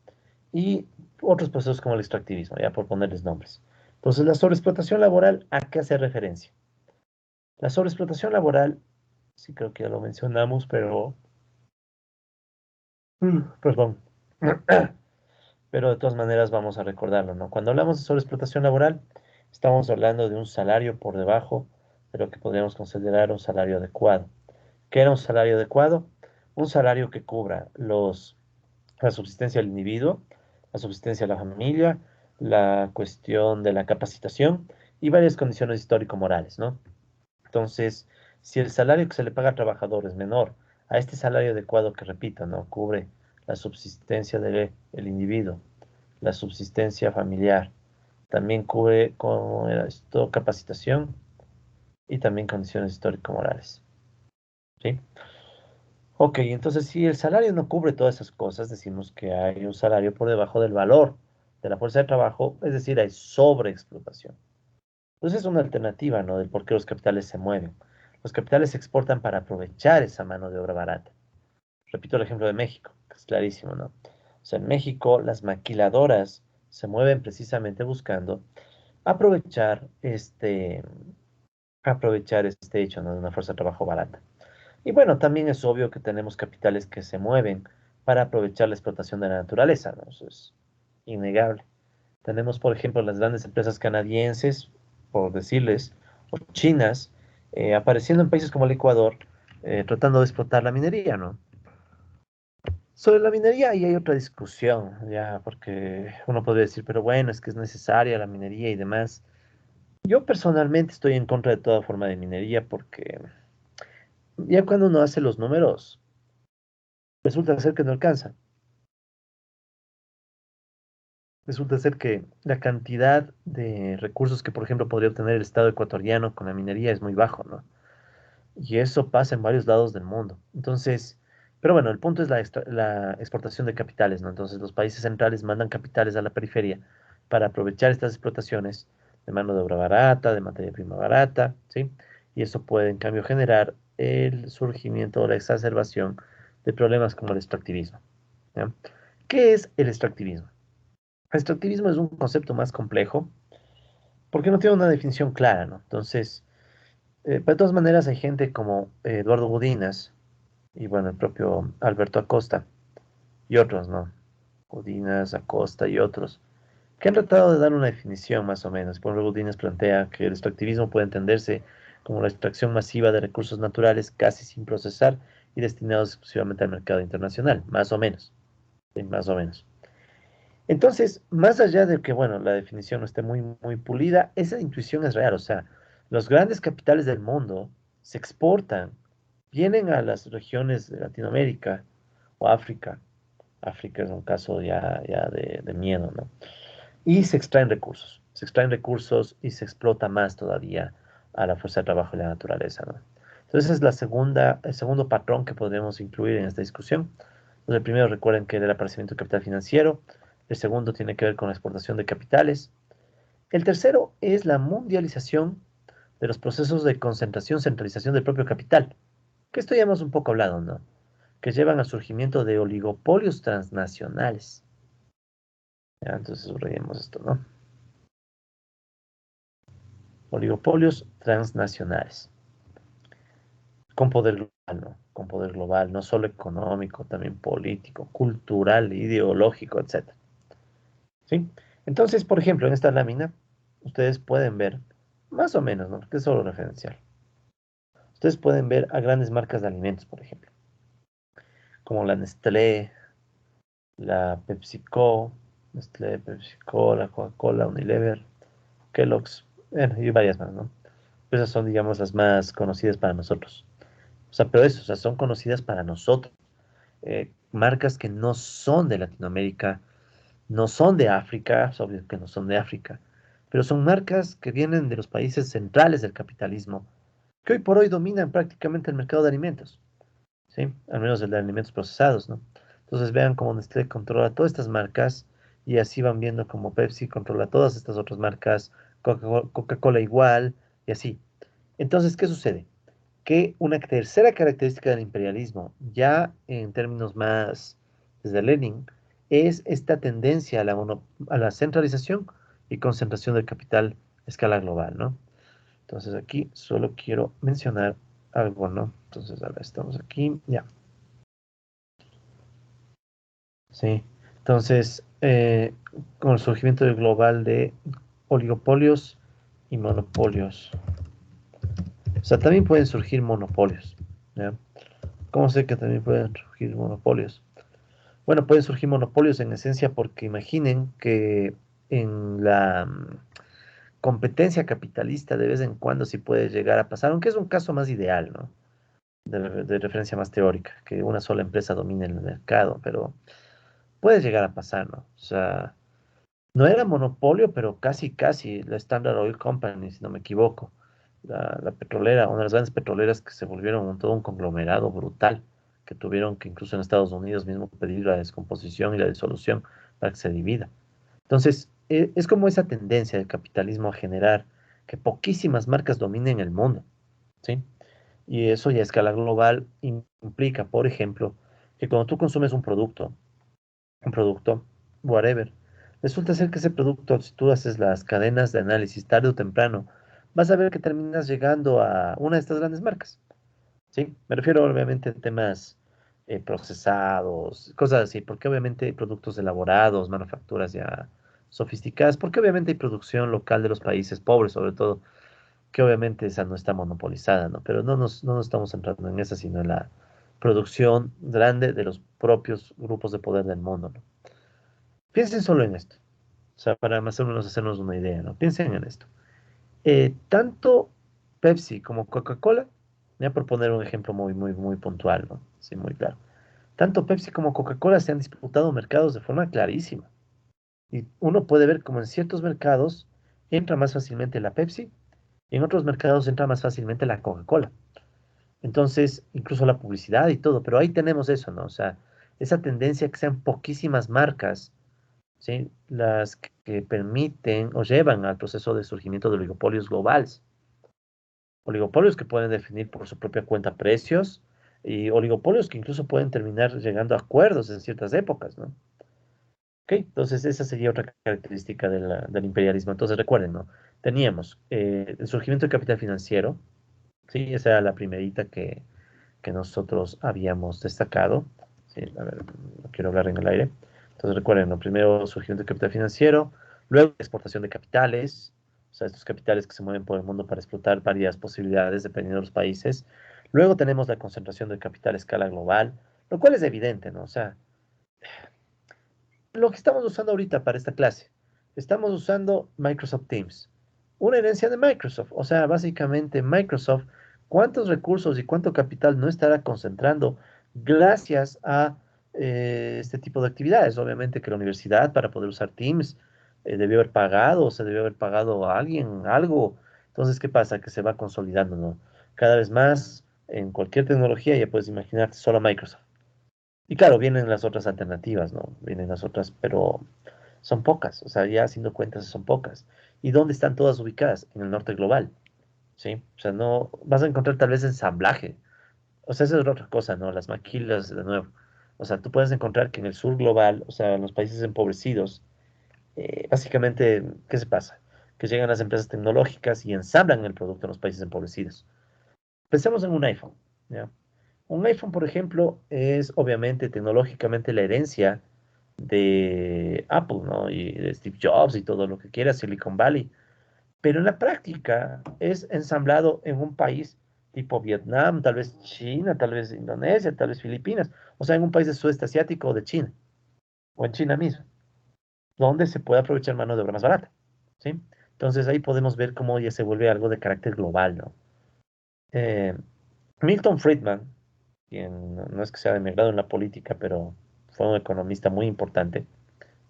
Y otros procesos como el extractivismo, ya por ponerles nombres. Entonces la sobreexplotación laboral, ¿a qué hace referencia? La sobreexplotación laboral, sí creo que ya lo mencionamos, pero, perdón, pero de todas maneras vamos a recordarlo, ¿no? Cuando hablamos de sobreexplotación laboral, estamos hablando de un salario por debajo de lo que podríamos considerar un salario adecuado. ¿Qué era un salario adecuado? Un salario que cubra la subsistencia del individuo, la subsistencia de la familia, la cuestión de la capacitación y varias condiciones histórico-morales, ¿no? Entonces, si el salario que se le paga al trabajador es menor a este salario adecuado que, repito, ¿no? Cubre la subsistencia del individuo, la subsistencia familiar, también cubre, como era esto, capacitación y también condiciones histórico-morales, ¿sí? Ok, entonces si el salario no cubre todas esas cosas, decimos que hay un salario por debajo del valor de la fuerza de trabajo, es decir, hay sobreexplotación. Entonces es una alternativa, ¿no? Del por qué los capitales se mueven. Los capitales se exportan para aprovechar esa mano de obra barata. Repito el ejemplo de México, que es clarísimo, ¿no? O sea, en México las maquiladoras se mueven precisamente buscando aprovechar aprovechar este hecho, ¿no? De una fuerza de trabajo barata. Y bueno, también es obvio que tenemos capitales que se mueven para aprovechar la explotación de la naturaleza, ¿no? Eso es innegable. Tenemos, por ejemplo, las grandes empresas canadienses, por decirles, o chinas, apareciendo en países como el Ecuador, tratando de explotar la minería, ¿no? Sobre la minería, ahí hay otra discusión, ya, porque uno podría decir, pero bueno, es que es necesaria la minería y demás. Yo personalmente estoy en contra de toda forma de minería porque ya cuando uno hace los números, resulta ser que no alcanza. Resulta ser que la cantidad de recursos que, por ejemplo, podría obtener el Estado ecuatoriano con la minería es muy bajo, ¿no? Y eso pasa en varios lados del mundo. Entonces, pero bueno, el punto es la exportación de capitales, ¿no? Entonces, los países centrales mandan capitales a la periferia para aprovechar estas explotaciones de mano de obra barata, de materia prima barata, ¿sí? Y eso puede, en cambio, generar el surgimiento o la exacerbación de problemas como el extractivismo, ¿ya? ¿Qué es el extractivismo? El extractivismo es un concepto más complejo porque no tiene una definición clara, ¿no? Entonces, pero de todas maneras hay gente como Eduardo Budinas y bueno, el propio Alberto Acosta y otros, ¿no? Budinas, Acosta y otros, que han tratado de dar una definición más o menos. Por ejemplo, Budinas plantea que el extractivismo puede entenderse como la extracción masiva de recursos naturales casi sin procesar y destinados exclusivamente al mercado internacional, más o menos, sí, más o menos. Entonces, más allá de que, bueno, la definición no esté muy pulida, esa intuición es real. O sea, los grandes capitales del mundo se exportan, vienen a las regiones de Latinoamérica o África. África es un caso ya de miedo, ¿no? Y se extraen recursos. Se extraen recursos y se explota más todavía a la fuerza de trabajo y la naturaleza, ¿no? Entonces, esa es el segundo patrón que podemos incluir en esta discusión. Entonces, el primero, recuerden que era el aparecimiento de capital financiero. El segundo tiene que ver con la exportación de capitales. El tercero es la mundialización de los procesos de concentración, centralización del propio capital, que esto ya hemos un poco hablado, ¿no? Que llevan al surgimiento de oligopolios transnacionales. Ya, entonces subrayemos esto, ¿no? Oligopolios transnacionales, con poder global, ¿no? Con poder global, no solo económico, también político, cultural, ideológico, etcétera. ¿Sí? Entonces, por ejemplo, en esta lámina, ustedes pueden ver, más o menos, ¿no? Porque es solo referencial. Ustedes pueden ver a grandes marcas de alimentos, por ejemplo, como la Nestlé, la PepsiCo, Nestlé, PepsiCo, la Coca-Cola, Unilever, Kellogg's, bueno, y varias más, ¿no? Esas son, digamos, las más conocidas para nosotros. O sea, pero eso, o sea, son conocidas para nosotros. Marcas que no son de Latinoamérica, no son de África, es obvio que no son de África, pero son marcas que vienen de los países centrales del capitalismo, que hoy por hoy dominan prácticamente el mercado de alimentos, ¿sí? Al menos el de alimentos procesados, ¿no? Entonces vean cómo Nestlé controla todas estas marcas y así van viendo cómo Pepsi controla todas estas otras marcas, Coca-Cola igual y así. Entonces, ¿qué sucede? Que una tercera característica del imperialismo, ya en términos más desde Lenin, es esta tendencia a a la centralización y concentración del capital a escala global, ¿no? Entonces aquí solo quiero mencionar algo, ¿no? Entonces, ahora estamos aquí, ya, sí. Entonces, con el surgimiento del global de oligopolios y monopolios. O sea, también pueden surgir monopolios, ¿ya? ¿Cómo sé que también pueden surgir monopolios? Bueno, pueden surgir monopolios en esencia porque imaginen que en la competencia capitalista de vez en cuando sí puede llegar a pasar, aunque es un caso más ideal, ¿no? De referencia más teórica, que una sola empresa domine el mercado, pero puede llegar a pasar, ¿no? O sea, no era monopolio, pero casi la Standard Oil Company, si no me equivoco. La petrolera, una de las grandes petroleras que se volvieron todo un conglomerado brutal, que tuvieron que incluso en Estados Unidos mismo pedir la descomposición y la disolución para que se divida. Entonces, es como esa tendencia del capitalismo a generar que poquísimas marcas dominen el mundo, ¿sí? Y eso ya a escala global implica, por ejemplo, que cuando tú consumes un producto, whatever. Resulta ser que ese producto, si tú haces las cadenas de análisis tarde o temprano, vas a ver que terminas llegando a una de estas grandes marcas, ¿sí? Me refiero obviamente a temas procesados, cosas así, porque obviamente hay productos elaborados, manufacturas ya sofisticadas, porque obviamente hay producción local de los países pobres, sobre todo, que obviamente esa no está monopolizada, ¿no? Pero no nos estamos centrando en esa, sino en la producción grande de los propios grupos de poder del mundo, ¿no? Piensen solo en esto, o sea, para más o menos hacernos una idea, ¿no? Piensen en esto. Tanto Pepsi como Coca-Cola, voy a proponer un ejemplo muy puntual, ¿no? Sí, muy claro. Tanto Pepsi como Coca-Cola se han disputado mercados de forma clarísima. Y uno puede ver como en ciertos mercados entra más fácilmente la Pepsi y en otros mercados entra más fácilmente la Coca-Cola. Entonces, incluso la publicidad y todo, pero ahí tenemos eso, ¿no? O sea, esa tendencia que sean poquísimas marcas, ¿sí? Las que permiten o llevan al proceso de surgimiento de oligopolios globales. Oligopolios que pueden definir por su propia cuenta precios y oligopolios que incluso pueden terminar llegando a acuerdos en ciertas épocas, ¿no? Ok, entonces esa sería otra característica del imperialismo. Entonces recuerden, ¿no? Teníamos el surgimiento del capital financiero, ¿sí? Esa era la primerita que nosotros habíamos destacado. Sí, a ver, no quiero hablar en el aire. Entonces recuerden, ¿no? Primero surgimiento del capital financiero, luego exportación de capitales, o sea, estos capitales que se mueven por el mundo para explotar varias posibilidades dependiendo de los países. Luego tenemos la concentración del capital a escala global, lo cual es evidente, ¿no? O sea, lo que estamos usando ahorita para esta clase. Estamos usando Microsoft Teams, una herencia de Microsoft. O sea, básicamente Microsoft, cuántos recursos y cuánto capital no estará concentrando gracias a este tipo de actividades. Obviamente que la universidad para poder usar Teams debió haber pagado, o se debió haber pagado a alguien algo. Entonces, ¿qué pasa? Que se va consolidando, ¿no? Cada vez más en cualquier tecnología, ya puedes imaginarte solo Microsoft. Y claro, vienen las otras alternativas, ¿no? Vienen las otras, pero son pocas, o sea, ya haciendo cuentas son pocas. ¿Y dónde están todas ubicadas? En el norte global, ¿sí? O sea, no vas a encontrar tal vez ensamblaje. O sea, esa es otra cosa, ¿no? Las maquilas, de nuevo. O sea, tú puedes encontrar que en el sur global, o sea, en los países empobrecidos, básicamente, ¿qué se pasa? Que llegan las empresas tecnológicas y ensamblan el producto en los países empobrecidos. Pensemos en un iPhone, ¿ya? Un iPhone, por ejemplo, es obviamente tecnológicamente la herencia de Apple, ¿no? Y de Steve Jobs y todo lo que quiera, Silicon Valley. Pero en la práctica es ensamblado en un país tipo Vietnam, tal vez China, tal vez Indonesia, tal vez Filipinas, o sea, en un país de sudeste asiático o de China, o en China mismo, donde se puede aprovechar mano de obra más barata, ¿sí? Entonces ahí podemos ver cómo ya se vuelve algo de carácter global, ¿no? Eh, Milton Friedman, quien no es que sea de mi grado en la política, pero fue un economista muy importante,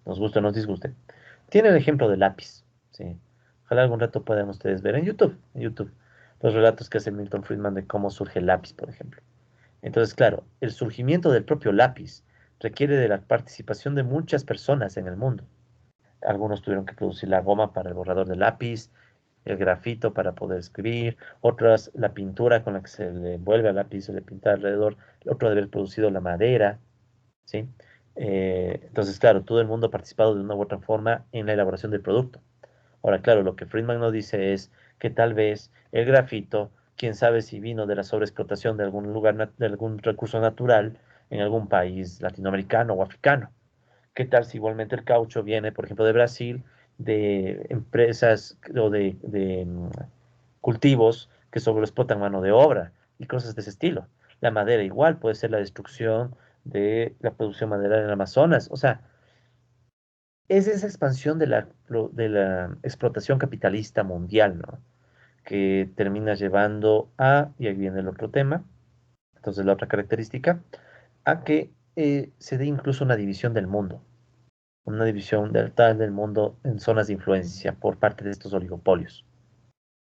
nos guste o nos disguste, tiene el ejemplo del lápiz, ¿sí? Ojalá algún rato puedan ustedes ver en YouTube, los relatos que hace Milton Friedman de cómo surge el lápiz, por ejemplo. Entonces, claro, el surgimiento del propio lápiz requiere de la participación de muchas personas en el mundo. Algunos tuvieron que producir la goma para el borrador del lápiz, el grafito para poder escribir, otras la pintura con la que se le envuelve al lápiz, se le pinta alrededor, otro de haber producido la madera, ¿sí? Entonces, claro, todo el mundo ha participado de una u otra forma en la elaboración del producto. Ahora, claro, lo que Friedman nos dice es que tal vez el grafito, quién sabe si vino de la sobreexplotación de algún lugar, de algún recurso natural en algún país latinoamericano o africano. ¿Qué tal si igualmente el caucho viene, por ejemplo, de Brasil, de empresas o de cultivos que sobreexplotan mano de obra y cosas de ese estilo? La madera igual puede ser la destrucción de la producción maderera en el Amazonas. O sea, es esa expansión de la explotación capitalista mundial, ¿no? Que termina llevando a, y ahí viene el otro tema, entonces la otra característica, a que se dé incluso una división del mundo en zonas de influencia por parte de estos oligopolios.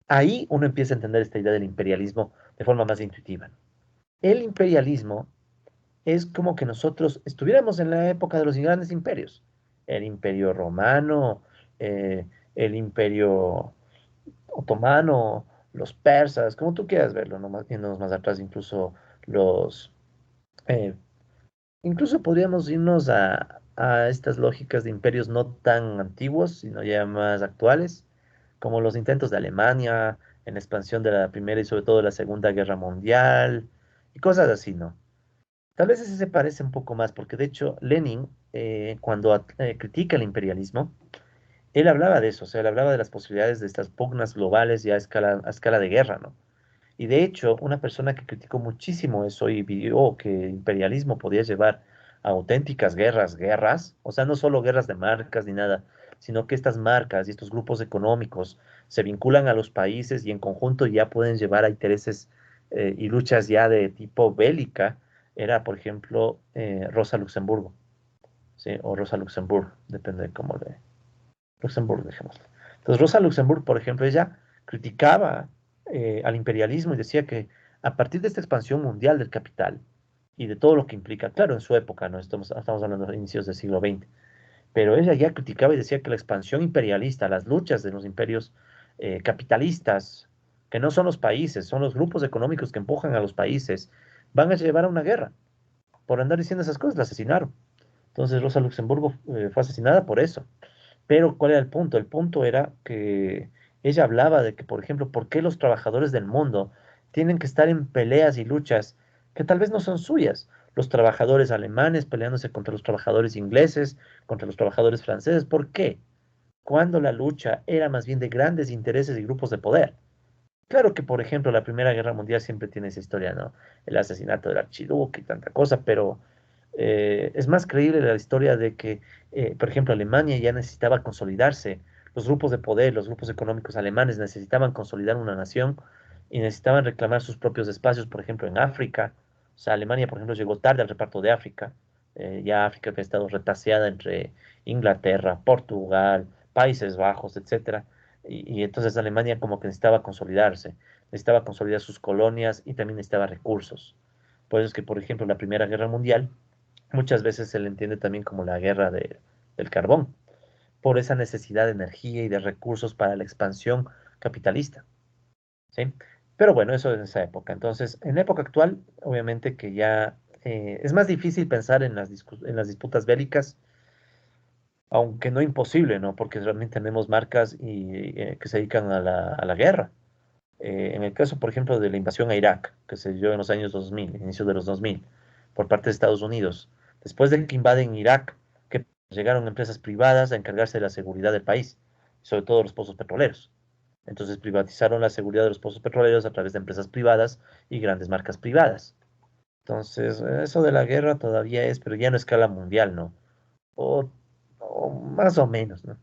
Ahí uno empieza a entender esta idea del imperialismo de forma más intuitiva. El imperialismo es como que nosotros estuviéramos en la época de los grandes imperios. El imperio romano, el imperio otomano, los persas, como tú quieras verlo, ¿no? Yéndonos más atrás, incluso los... eh, incluso podríamos irnos a estas lógicas de imperios no tan antiguos, sino ya más actuales, como los intentos de Alemania en la expansión de la Primera y sobre todo de la Segunda Guerra Mundial, y cosas así, ¿no? Tal vez ese se parece un poco más, porque de hecho Lenin, cuando critica el imperialismo, él hablaba de eso, o sea, él hablaba de las posibilidades de estas pugnas globales ya a escala de guerra, ¿no? Y de hecho, una persona que criticó muchísimo eso y vio que el imperialismo podía llevar a auténticas guerras, o sea, no solo guerras de marcas ni nada, sino que estas marcas y estos grupos económicos se vinculan a los países y en conjunto ya pueden llevar a intereses y luchas ya de tipo bélica, era, por ejemplo, Rosa Luxemburgo, ¿sí? O Rosa Luxemburg, depende de cómo le... Luxemburg, dejémoslo. Entonces, Rosa Luxemburg, por ejemplo, ella criticaba al imperialismo y decía que a partir de esta expansión mundial del capital y de todo lo que implica, claro, en su época, no estamos hablando de inicios del siglo XX, pero ella ya criticaba y decía que la expansión imperialista, las luchas de los imperios capitalistas, que no son los países, son los grupos económicos que empujan a los países, van a llevar a una guerra. Por andar diciendo esas cosas, la asesinaron. Entonces Rosa Luxemburgo fue asesinada por eso. Pero ¿cuál era el punto? El punto era que ella hablaba de que, por ejemplo, ¿por qué los trabajadores del mundo tienen que estar en peleas y luchas que tal vez no son suyas? Los trabajadores alemanes peleándose contra los trabajadores ingleses, contra los trabajadores franceses. ¿Por qué? Cuando la lucha era más bien de grandes intereses y grupos de poder. Claro que, por ejemplo, la Primera Guerra Mundial siempre tiene esa historia, ¿no? El asesinato del archiduque y tanta cosa, pero es más creíble la historia de que, por ejemplo, Alemania ya necesitaba consolidarse. Los grupos de poder, los grupos económicos alemanes necesitaban consolidar una nación y necesitaban reclamar sus propios espacios, por ejemplo, en África. O sea, Alemania, por ejemplo, llegó tarde al reparto de África. Ya África había estado retaseada entre Inglaterra, Portugal, Países Bajos, etcétera. Y entonces Alemania como que necesitaba consolidar sus colonias y también necesitaba recursos. Por eso es que, por ejemplo, la Primera Guerra Mundial muchas veces se le entiende también como la del carbón, por esa necesidad de energía y de recursos para la expansión capitalista, ¿sí? Pero bueno, eso en esa época. Entonces, en la época actual, obviamente que ya es más difícil pensar en en las disputas bélicas, aunque no imposible, ¿no? Porque realmente tenemos marcas que se dedican a a la guerra. En el caso, por ejemplo, de la invasión a Irak, que se dio en los años 2000, inicio de los 2000, por parte de Estados Unidos, después de que invaden Irak, que llegaron empresas privadas a encargarse de la seguridad del país, sobre todo los pozos petroleros. Entonces privatizaron la seguridad de los pozos petroleros a través de empresas privadas y grandes marcas privadas. Entonces, eso de la guerra todavía es, pero ya no a escala mundial, ¿no? O, o más o menos, ¿no?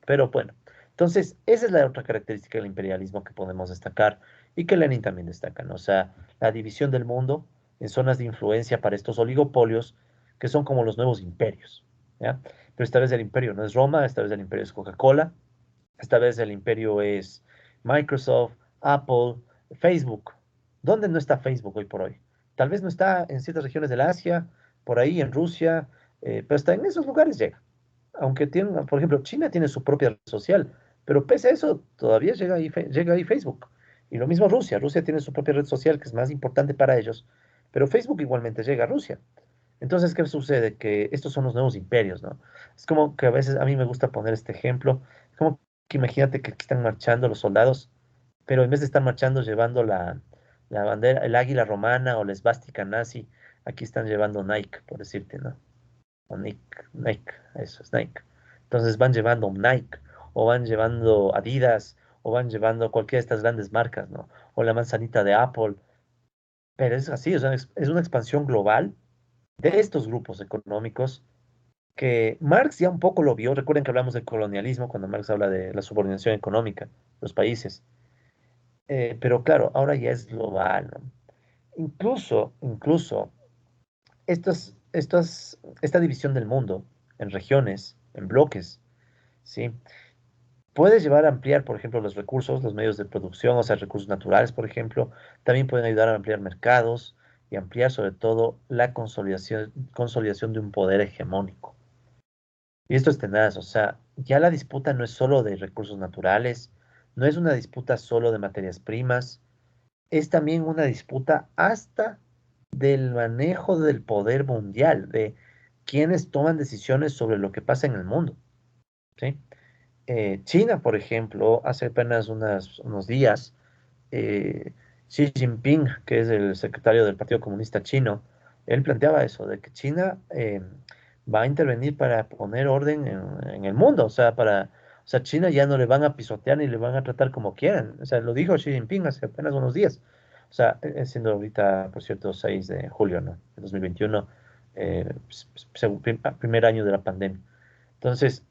Pero bueno, entonces esa es la otra característica del imperialismo que podemos destacar y que Lenin también destaca, ¿no? O sea, la división del mundo en zonas de influencia para estos oligopolios que son como los nuevos imperios, ¿ya? Pero esta vez el imperio no es Roma, esta vez el imperio es Coca-Cola, esta vez el imperio es Microsoft, Apple, Facebook. ¿Dónde no está Facebook hoy por hoy? Tal vez no está en ciertas regiones de la Asia, por ahí en Rusia, pero hasta en esos lugares llega. Aunque tiene, por ejemplo, China tiene su propia red social, pero pese a eso, todavía llega ahí Facebook. Y lo mismo Rusia. Rusia tiene su propia red social que es más importante para ellos, pero Facebook igualmente llega a Rusia. Entonces, ¿qué sucede? Que estos son los nuevos imperios, ¿no? Es como que a veces a mí me gusta poner este ejemplo. Es como que imagínate que aquí están marchando los soldados, pero en vez de estar marchando llevando la bandera, el águila romana o la esvástica nazi, aquí están llevando Nike, por decirte, ¿no? O Nike, eso es Nike. Entonces van llevando Nike, o van llevando Adidas, o van llevando cualquiera de estas grandes marcas, ¿no? O la manzanita de Apple. Pero es así, o sea, es una expansión global de estos grupos económicos que Marx ya un poco lo vio. Recuerden que hablamos del colonialismo cuando Marx habla de la subordinación económica de los países. Pero claro, ahora ya es global, ¿no? Incluso esta división del mundo en regiones, en bloques, ¿sí? Puede llevar a ampliar, por ejemplo, los recursos, los medios de producción, o sea, recursos naturales, por ejemplo. También pueden ayudar a ampliar mercados y ampliar sobre todo la consolidación de un poder hegemónico. Y esto es tenaz, o sea, ya la disputa no es solo de recursos naturales, no es una disputa solo de materias primas, es también una disputa hasta del manejo del poder mundial, de quienes toman decisiones sobre lo que pasa en el mundo, ¿sí? China, por ejemplo, hace apenas unos días, eh, Xi Jinping, que es el secretario del Partido Comunista Chino, él planteaba eso, de que China va a intervenir para poner orden en el mundo, o sea, China ya no le van a pisotear ni le van a tratar como quieran, o sea, lo dijo Xi Jinping hace apenas unos días. O sea, siendo ahorita, por cierto, 6 de julio, ¿no? De 2021, primer año de la pandemia. Entonces,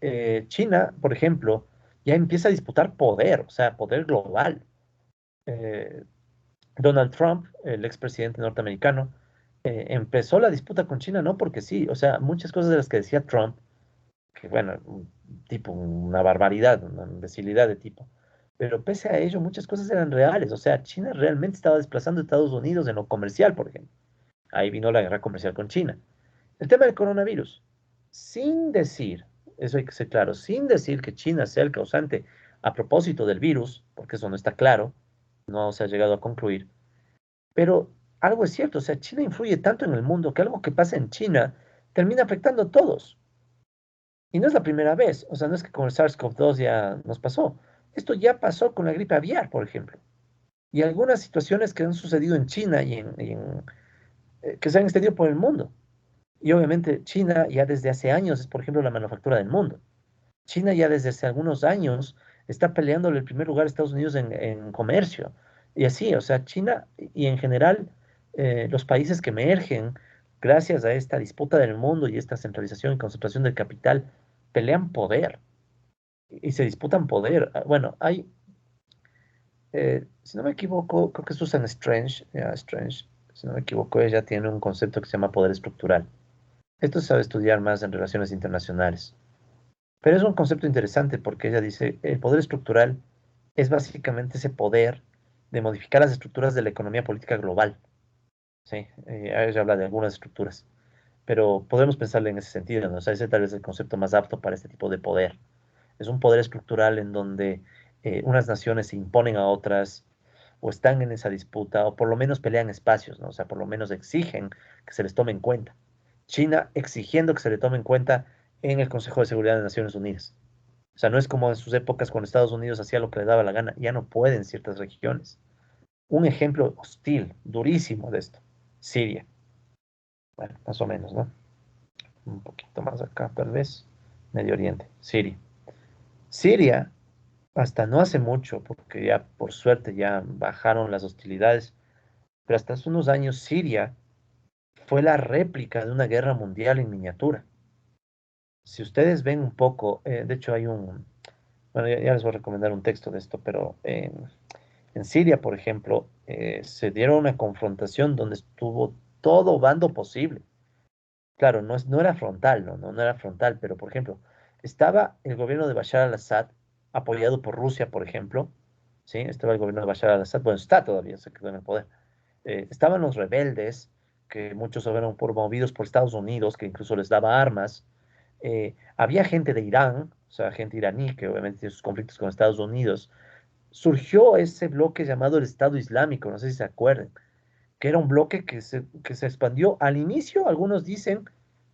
China, por ejemplo, ya empieza a disputar poder, o sea, poder global. Eh, Donald Trump, el expresidente norteamericano, empezó la disputa con China, no porque sí, o sea, muchas cosas de las que decía Trump, que bueno, un tipo, una barbaridad, una imbecilidad de tipo, pero pese a ello, muchas cosas eran reales, o sea, China realmente estaba desplazando a Estados Unidos en lo comercial, por ejemplo. Ahí vino la guerra comercial con China. El tema del coronavirus, sin decir, eso hay que ser claro, sin decir que China sea el causante a propósito del virus, porque eso no está claro, no se ha llegado a concluir, pero algo es cierto, o sea, China influye tanto en el mundo que algo que pasa en China termina afectando a todos. Y no es la primera vez, o sea, no es que con el SARS-CoV-2 ya nos pasó. Esto ya pasó con la gripe aviar, por ejemplo. Y algunas situaciones que han sucedido en China que se han extendido por el mundo. Y obviamente China ya desde hace años es, por ejemplo, la manufactura del mundo. China ya desde hace algunos años está peleándole el primer lugar a Estados Unidos en comercio. Y así, o sea, China y en general los países que emergen gracias a esta disputa del mundo y esta centralización y concentración del capital pelean poder y se disputan poder. Bueno, si no me equivoco, creo que Susan Strange, Strange, si no me equivoco, ella tiene un concepto que se llama poder estructural. Esto se sabe estudiar más en relaciones internacionales. Pero es un concepto interesante porque ella dice, el poder estructural es básicamente ese poder de modificar las estructuras de la economía política global. ¿Sí? Ella habla de algunas estructuras, pero podemos pensarle en ese sentido, ¿no? O sea, ese tal vez es el concepto más apto para este tipo de poder. Es un poder estructural en donde unas naciones se imponen a otras o están en esa disputa o por lo menos pelean espacios, ¿no? O sea, por lo menos exigen que se les tome en cuenta. China exigiendo que se le tome en cuenta en el Consejo de Seguridad de Naciones Unidas. O sea, no es como en sus épocas cuando Estados Unidos hacía lo que le daba la gana, ya no puede en ciertas regiones. Un ejemplo hostil, durísimo de esto, Siria. Bueno, más o menos, ¿no? Un poquito más acá, tal vez. Medio Oriente, Siria. Siria, hasta no hace mucho, porque ya por suerte ya bajaron las hostilidades, pero hasta hace unos años Siria fue la réplica de una guerra mundial en miniatura. Si ustedes ven un poco, de hecho hay bueno, ya les voy a recomendar un texto de esto, pero en Siria, por ejemplo, se dieron una confrontación donde estuvo todo bando posible. Claro, no era frontal, no era frontal, pero por ejemplo, estaba el gobierno de Bashar al-Assad, apoyado por Rusia, por ejemplo, ¿sí? Estaba el gobierno de Bashar al-Assad, bueno, está todavía, se quedó en el poder. Estaban los rebeldes, que muchos fueron promovidos por Estados Unidos, que incluso les daba armas. Había gente de Irán, o sea, gente iraní, que obviamente tiene sus conflictos con Estados Unidos. Surgió ese bloque llamado el Estado Islámico, no sé si se acuerdan, que era un bloque que se expandió al inicio, algunos dicen,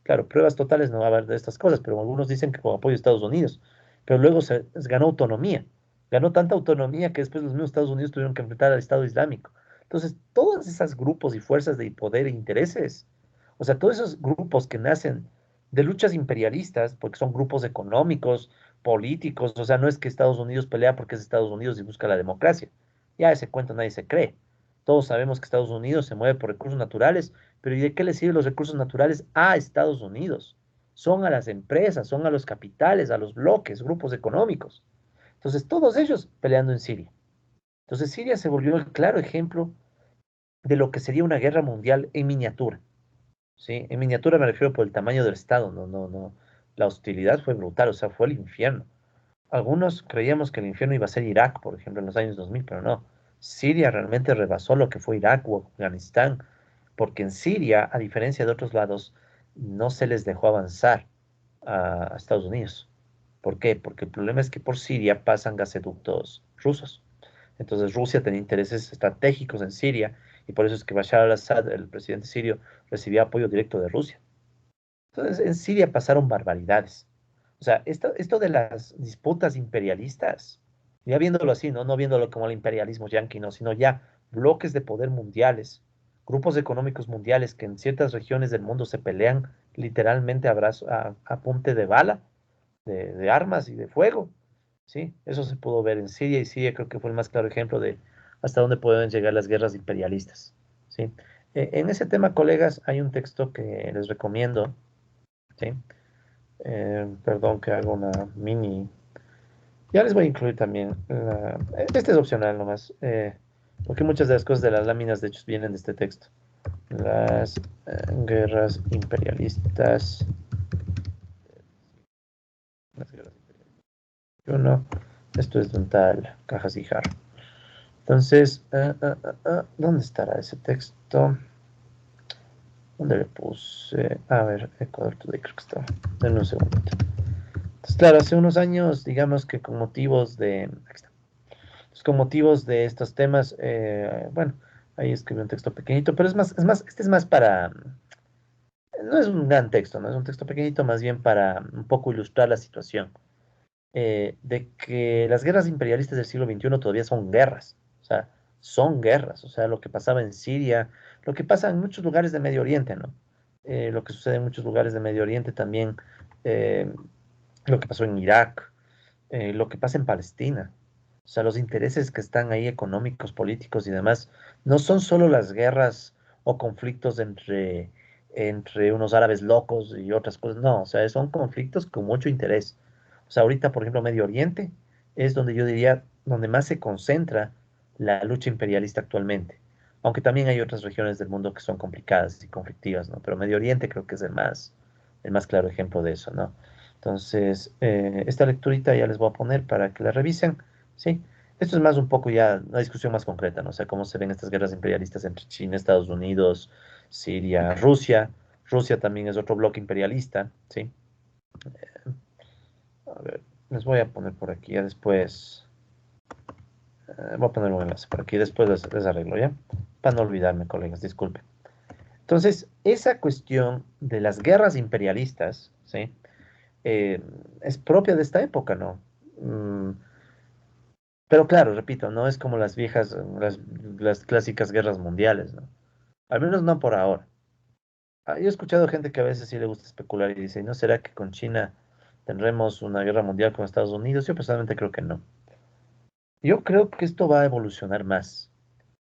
claro, pruebas totales no va a haber de estas cosas, pero algunos dicen que con apoyo de Estados Unidos, pero luego se ganó autonomía, ganó tanta autonomía que después los mismos Estados Unidos tuvieron que enfrentar al Estado Islámico. Entonces, todos esos grupos y fuerzas de poder e intereses, o sea, todos esos grupos que nacen de luchas imperialistas, porque son grupos económicos, políticos, o sea, no es que Estados Unidos pelea porque es Estados Unidos y busca la democracia. Ya ese cuento nadie se cree. Todos sabemos que Estados Unidos se mueve por recursos naturales, pero ¿y de qué le sirven los recursos naturales a Estados Unidos? Son a las empresas, son a los capitales, a los bloques, grupos económicos. Entonces, todos ellos peleando en Siria. Entonces, Siria se volvió el claro ejemplo de lo que sería una guerra mundial en miniatura. ¿Sí? En miniatura me refiero por el tamaño del Estado, no. La hostilidad fue brutal, o sea, fue el infierno. Algunos creíamos que el infierno iba a ser Irak, por ejemplo, en los años 2000, pero no. Siria realmente rebasó lo que fue Irak o Afganistán, porque en Siria, a diferencia de otros lados, no se les dejó avanzar a Estados Unidos. ¿Por qué? Porque el problema es que por Siria pasan gasoductos rusos. Entonces Rusia tenía intereses estratégicos en Siria y por eso es que Bashar al-Assad, el presidente sirio, recibía apoyo directo de Rusia. Entonces, en Siria pasaron barbaridades. O sea, esto de las disputas imperialistas, ya viéndolo así, ¿no? No viéndolo como el imperialismo yanqui, no, sino ya bloques de poder mundiales, grupos económicos mundiales que en ciertas regiones del mundo se pelean literalmente a punte de bala, de armas y de fuego. ¿Sí? Eso se pudo ver en Siria y Siria creo que fue el más claro ejemplo de hasta dónde pueden llegar las guerras imperialistas, ¿sí? En ese tema, colegas, hay un texto que les recomiendo, ¿sí? Perdón que hago una mini... Ya les voy a incluir también, este es opcional nomás, porque muchas de las cosas de las láminas, de hecho, vienen de este texto. Las guerras imperialistas, las guerras imperialistas. Uno, esto es de un tal Cajas y Jarro. Entonces, ¿dónde estará ese texto? ¿Dónde le puse? A ver, Ecuador Today creo que estaba. Denme un segundito. Entonces, claro, hace unos años, digamos que con motivos de... Aquí está. Entonces, con motivos de estos temas, bueno, ahí escribí un texto pequeñito, pero este es más para... No es un gran texto, no es un texto pequeñito, más bien para un poco ilustrar la situación. De que las guerras imperialistas del siglo XXI todavía son guerras, o sea, son guerras, o sea, lo que pasaba en Siria, lo que pasa en muchos lugares de Medio Oriente, ¿no? Lo que sucede en muchos lugares de Medio Oriente también, eh, lo que pasó en Irak, lo que pasa en Palestina. O sea, los intereses que están ahí económicos, políticos y demás, no son solo las guerras o conflictos entre unos árabes locos y otras cosas, no, o sea, son conflictos con mucho interés. O sea, ahorita, por ejemplo, Medio Oriente es donde yo diría, donde más se concentra la lucha imperialista actualmente. Aunque también hay otras regiones del mundo que son complicadas y conflictivas, ¿no? Pero Medio Oriente creo que es el más claro ejemplo de eso, ¿no? Entonces, esta lecturita ya les voy a poner para que la revisen, ¿sí? Esto es más un poco ya una discusión más concreta, ¿no? O sea, cómo se ven estas guerras imperialistas entre China, Estados Unidos, Siria, Rusia. Rusia también es otro bloque imperialista, ¿sí? A ver, les voy a poner por aquí, ya después, voy a poner un enlace por aquí, después les arreglo, ¿ya? Para no olvidarme, colegas, disculpen. Entonces, esa cuestión de las guerras imperialistas, ¿sí? Eh, es propia de esta época, ¿no? Mm, pero claro, repito, no es como las viejas, las clásicas guerras mundiales, ¿no? Al menos no por ahora. Yo he escuchado gente que a veces sí le gusta especular y dice, ¿no será que con China tendremos una guerra mundial con Estados Unidos? Yo personalmente creo que no. Yo creo que esto va a evolucionar más.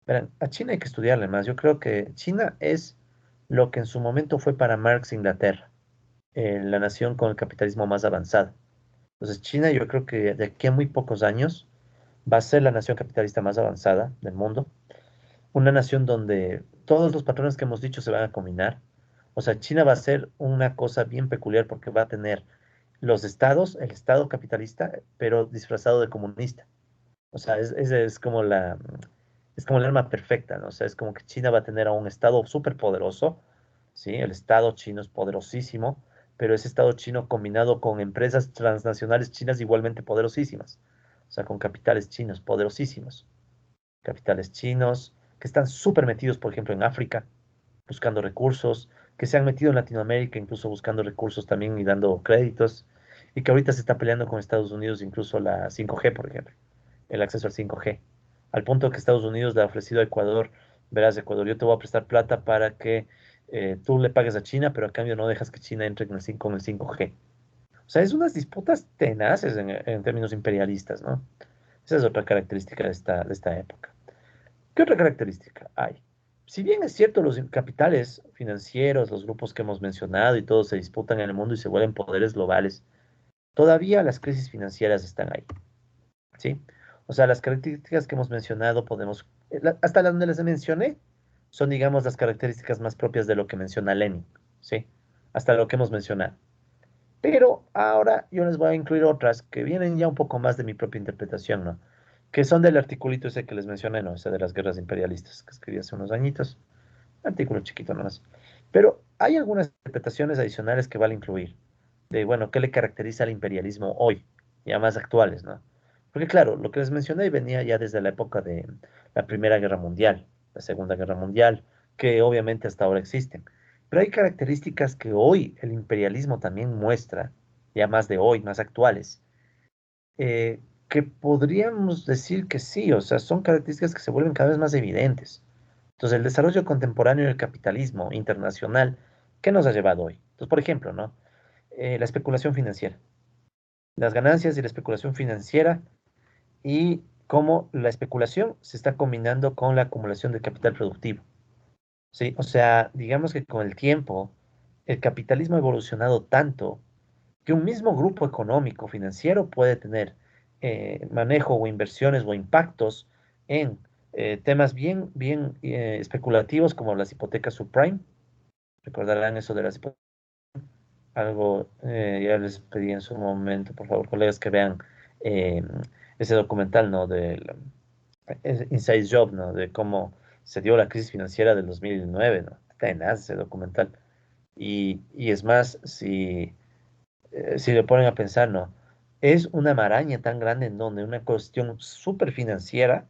Verán, a China hay que estudiarle más. Yo creo que China es lo que en su momento fue para Marx Inglaterra, la nación con el capitalismo más avanzado. Entonces, China yo creo que de aquí a muy pocos años va a ser la nación capitalista más avanzada del mundo, una nación donde todos los patrones que hemos dicho se van a combinar. O sea, China va a ser una cosa bien peculiar porque va a tener los estados, el estado capitalista, pero disfrazado de comunista. O sea, es como el arma perfecta, ¿no? O sea, es como que China va a tener a un estado súper poderoso, ¿sí? El estado chino es poderosísimo, pero ese estado chino combinado con empresas transnacionales chinas igualmente poderosísimas. O sea, con capitales chinos poderosísimos, capitales chinos, que están súper metidos, por ejemplo, en África, buscando recursos, que se han metido en Latinoamérica, incluso buscando recursos también y dando créditos, y que ahorita se está peleando con Estados Unidos, incluso la 5G, por ejemplo, el acceso al 5G, al punto que Estados Unidos le ha ofrecido a Ecuador, verás, Ecuador, yo te voy a prestar plata para que tú le pagues a China, pero a cambio no dejas que China entre con el 5G. O sea, es unas disputas tenaces en términos imperialistas, ¿no? Esa es otra característica de esta época. ¿Qué otra característica hay? Si bien es cierto, los capitales financieros, los grupos que hemos mencionado y todos se disputan en el mundo y se vuelven poderes globales, todavía las crisis financieras están ahí, ¿sí? O sea, las características que hemos mencionado podemos, hasta las donde les mencioné, son, digamos, las características más propias de lo que menciona Lenin, ¿sí? Hasta lo que hemos mencionado. Pero ahora yo les voy a incluir otras que vienen ya un poco más de mi propia interpretación, ¿no? Que son del articulito ese que les mencioné, ¿no? Ese de las guerras imperialistas que escribí hace unos añitos. Artículo chiquito nomás. Pero hay algunas interpretaciones adicionales que vale incluir. De, bueno, ¿qué le caracteriza al imperialismo hoy? Ya más actuales, ¿no? Porque claro, lo que les mencioné venía ya desde la época de la Primera Guerra Mundial, la Segunda Guerra Mundial, que obviamente hasta ahora existen. Pero hay características que hoy el imperialismo también muestra, ya más de hoy, más actuales, que podríamos decir que sí, o sea, son características que se vuelven cada vez más evidentes. Entonces, el desarrollo contemporáneo del capitalismo internacional, ¿qué nos ha llevado hoy? Entonces, por ejemplo, ¿no? La especulación financiera, las ganancias y la especulación financiera y cómo la especulación se está combinando con la acumulación de capital productivo. ¿Sí? O sea, digamos que con el tiempo, el capitalismo ha evolucionado tanto que un mismo grupo económico financiero puede tener manejo o inversiones o impactos en temas bien especulativos como las hipotecas subprime. Recordarán eso de las hipotecas. Algo, ya les pedí en su momento, por favor, colegas, que vean eh, ese documental, ¿no? Inside Job, ¿no? De cómo se dio la crisis financiera del 2009, ¿no? Tenaz ese documental. Y es más, si le ponen a pensar, ¿no? Es una maraña tan grande en donde una cuestión súper financiera,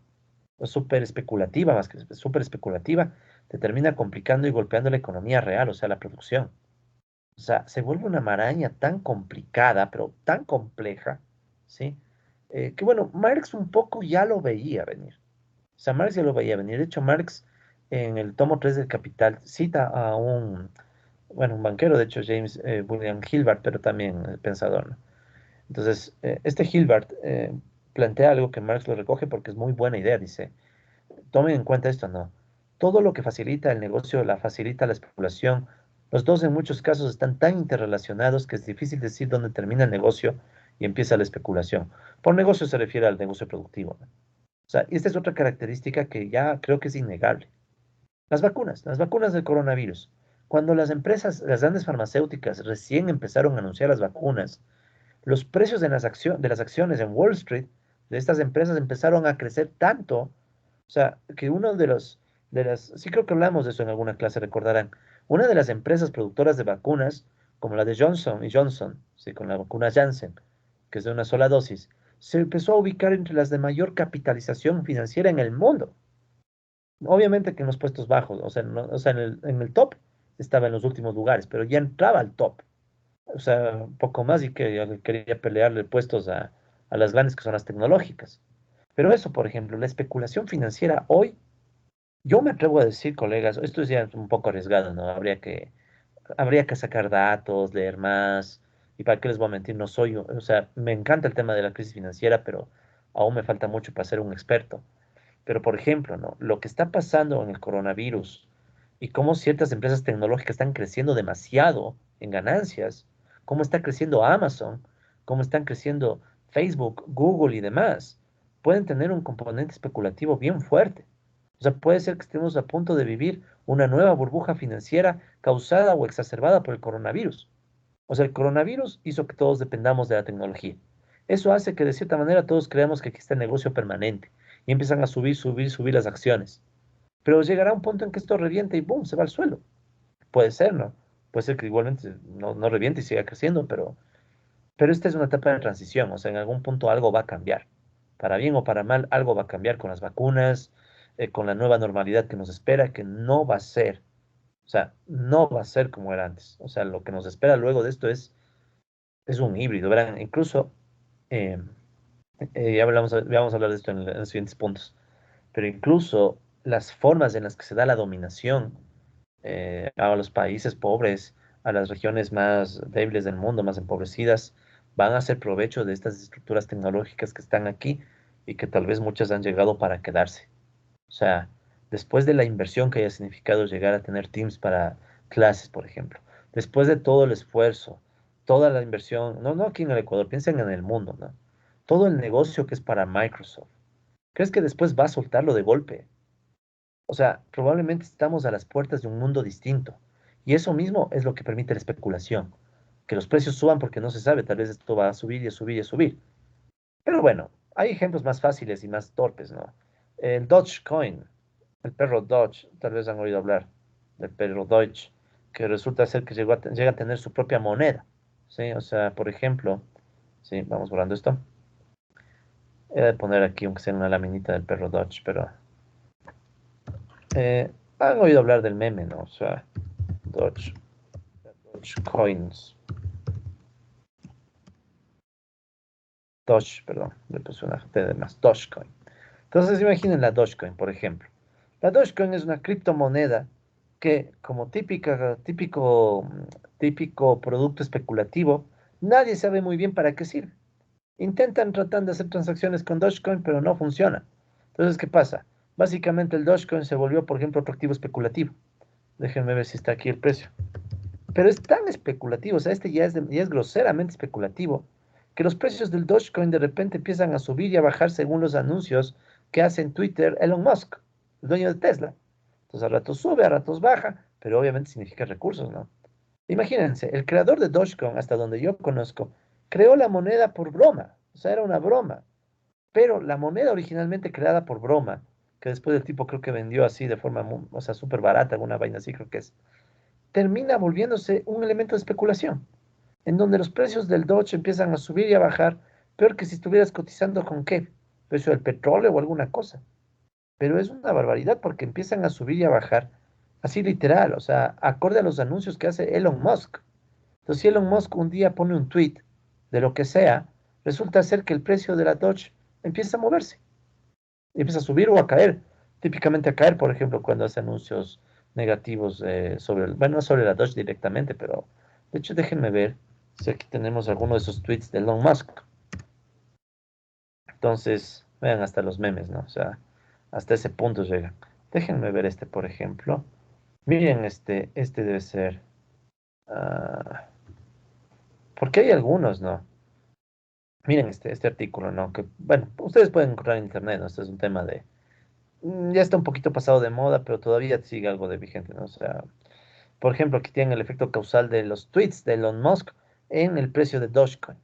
o súper especulativa, más que súper especulativa, te termina complicando y golpeando la economía real, o sea, la producción. O sea, se vuelve una maraña tan complicada, pero tan compleja, ¿sí? Que bueno, Marx un poco ya lo veía venir. O sea, Marx ya lo veía venir. De hecho, Marx en el tomo 3 del Capital cita a un banquero, de hecho, James William Hilbert, pero también pensador, ¿no? Entonces, este Hilbert plantea algo que Marx lo recoge porque es muy buena idea. Dice, tomen en cuenta esto, ¿no? Todo lo que facilita el negocio, la facilita la especulación. Los dos en muchos casos están tan interrelacionados que es difícil decir dónde termina el negocio y empieza la especulación. Por negocio se refiere al negocio productivo, ¿no? O sea, esta es otra característica que ya creo que es innegable. Las vacunas del coronavirus. Cuando las empresas, las grandes farmacéuticas recién empezaron a anunciar las vacunas, los precios de las acciones en Wall Street de estas empresas empezaron a crecer tanto, o sea, que sí creo que hablamos de eso en alguna clase, recordarán, una de las empresas productoras de vacunas, como la de Johnson y Johnson, sí, con la vacuna Janssen, que es de una sola dosis, se empezó a ubicar entre las de mayor capitalización financiera en el mundo. Obviamente que en los puestos bajos, o sea, o sea, en el top estaba en los últimos lugares, pero ya entraba al top. O sea, un poco más y que yo quería pelearle puestos a las grandes que son las tecnológicas. Pero eso, por ejemplo, la especulación financiera hoy, yo me atrevo a decir, colegas, esto es ya un poco arriesgado, ¿no? Habría que sacar datos, leer más, y para qué les voy a mentir, no soy, o sea, me encanta el tema de la crisis financiera, pero aún me falta mucho para ser un experto. Pero, por ejemplo, ¿no? Lo que está pasando en el coronavirus y cómo ciertas empresas tecnológicas están creciendo demasiado en ganancias, cómo está creciendo Amazon, cómo están creciendo Facebook, Google y demás, pueden tener un componente especulativo bien fuerte. O sea, puede ser que estemos a punto de vivir una nueva burbuja financiera causada o exacerbada por el coronavirus. O sea, el coronavirus hizo que todos dependamos de la tecnología. Eso hace que de cierta manera todos creamos que existe negocio permanente y empiezan a subir las acciones. Pero llegará un punto en que esto revienta y ¡boom! Se va al suelo. Puede ser, ¿no? Puede ser que igualmente no reviente y siga creciendo, pero esta es una etapa de transición. O sea, en algún punto algo va a cambiar. Para bien o para mal, algo va a cambiar con las vacunas, con la nueva normalidad que nos espera, que no va a ser, o sea, no va a ser como era antes. O sea, lo que nos espera luego de esto es un híbrido, ¿verdad? Incluso, eh, vamos a hablar de esto en los siguientes puntos, pero incluso las formas en las que se da la dominación a los países pobres, a las regiones más débiles del mundo, más empobrecidas, van a hacer provecho de estas estructuras tecnológicas que están aquí y que tal vez muchas han llegado para quedarse. O sea, después de la inversión que haya significado llegar a tener Teams para clases, por ejemplo, después de todo el esfuerzo, toda la inversión, no aquí en el Ecuador, piensen en el mundo, ¿no? Todo el negocio que es para Microsoft, ¿crees que después va a soltarlo de golpe? O sea, probablemente estamos a las puertas de un mundo distinto. Y eso mismo es lo que permite la especulación. Que los precios suban porque no se sabe, tal vez esto va a subir y a subir y a subir. Pero bueno, hay ejemplos más fáciles y más torpes, ¿no? El Dogecoin, el perro Doge, tal vez han oído hablar del perro Doge, que resulta ser que llega a tener su propia moneda, ¿sí? O sea, por ejemplo, sí, vamos borrando esto. He de poner aquí, aunque sea una laminita del perro Doge, pero han oído hablar del meme, ¿no? O sea, Doge, Dogecoins, Doge, perdón, le puse una T de más, Dogecoin. Entonces imaginen la Dogecoin, por ejemplo. La Dogecoin es una criptomoneda que, como típico producto especulativo, nadie sabe muy bien para qué sirve. Intentan tratando de hacer transacciones con Dogecoin, pero no funciona. Entonces, ¿qué pasa? Básicamente el Dogecoin se volvió, por ejemplo, otro activo especulativo. Déjenme ver si está aquí el precio. Pero es tan especulativo, o sea, este ya es groseramente especulativo, que los precios del Dogecoin de repente empiezan a subir y a bajar según los anuncios que hace en Twitter Elon Musk, el dueño de Tesla. Entonces, a ratos sube, a ratos baja, pero obviamente significa recursos, ¿no? Imagínense, el creador de Dogecoin, hasta donde yo conozco, creó la moneda por broma, o sea, era una broma, pero la moneda originalmente creada por broma, que después el tipo creo que vendió así de forma, o sea, súper barata, alguna vaina así creo que es, termina volviéndose un elemento de especulación, en donde los precios del Doge empiezan a subir y a bajar, peor que si estuvieras cotizando con qué, precio del petróleo o alguna cosa. Pero es una barbaridad porque empiezan a subir y a bajar, así literal, o sea, acorde a los anuncios que hace Elon Musk. Entonces, si Elon Musk un día pone un tweet de lo que sea, resulta ser que el precio de la Doge empieza a moverse, empieza a subir o a caer. Típicamente a caer, por ejemplo, cuando hace anuncios negativos sobre, bueno, no sobre la Doge directamente, pero de hecho déjenme ver si aquí tenemos alguno de esos tweets de Elon Musk. Entonces, vean hasta los memes, ¿no? O sea, hasta ese punto llegan. Déjenme ver este, por ejemplo. Miren, este debe ser. ah, Porque hay algunos, ¿no? Miren este artículo, ¿no? Que, bueno, ustedes pueden encontrar en internet, ¿no? Este es un tema de. Ya está un poquito pasado de moda, pero todavía sigue algo de vigente, ¿no? O sea, por ejemplo, aquí tienen el efecto causal de los tweets de Elon Musk en el precio de Dogecoin,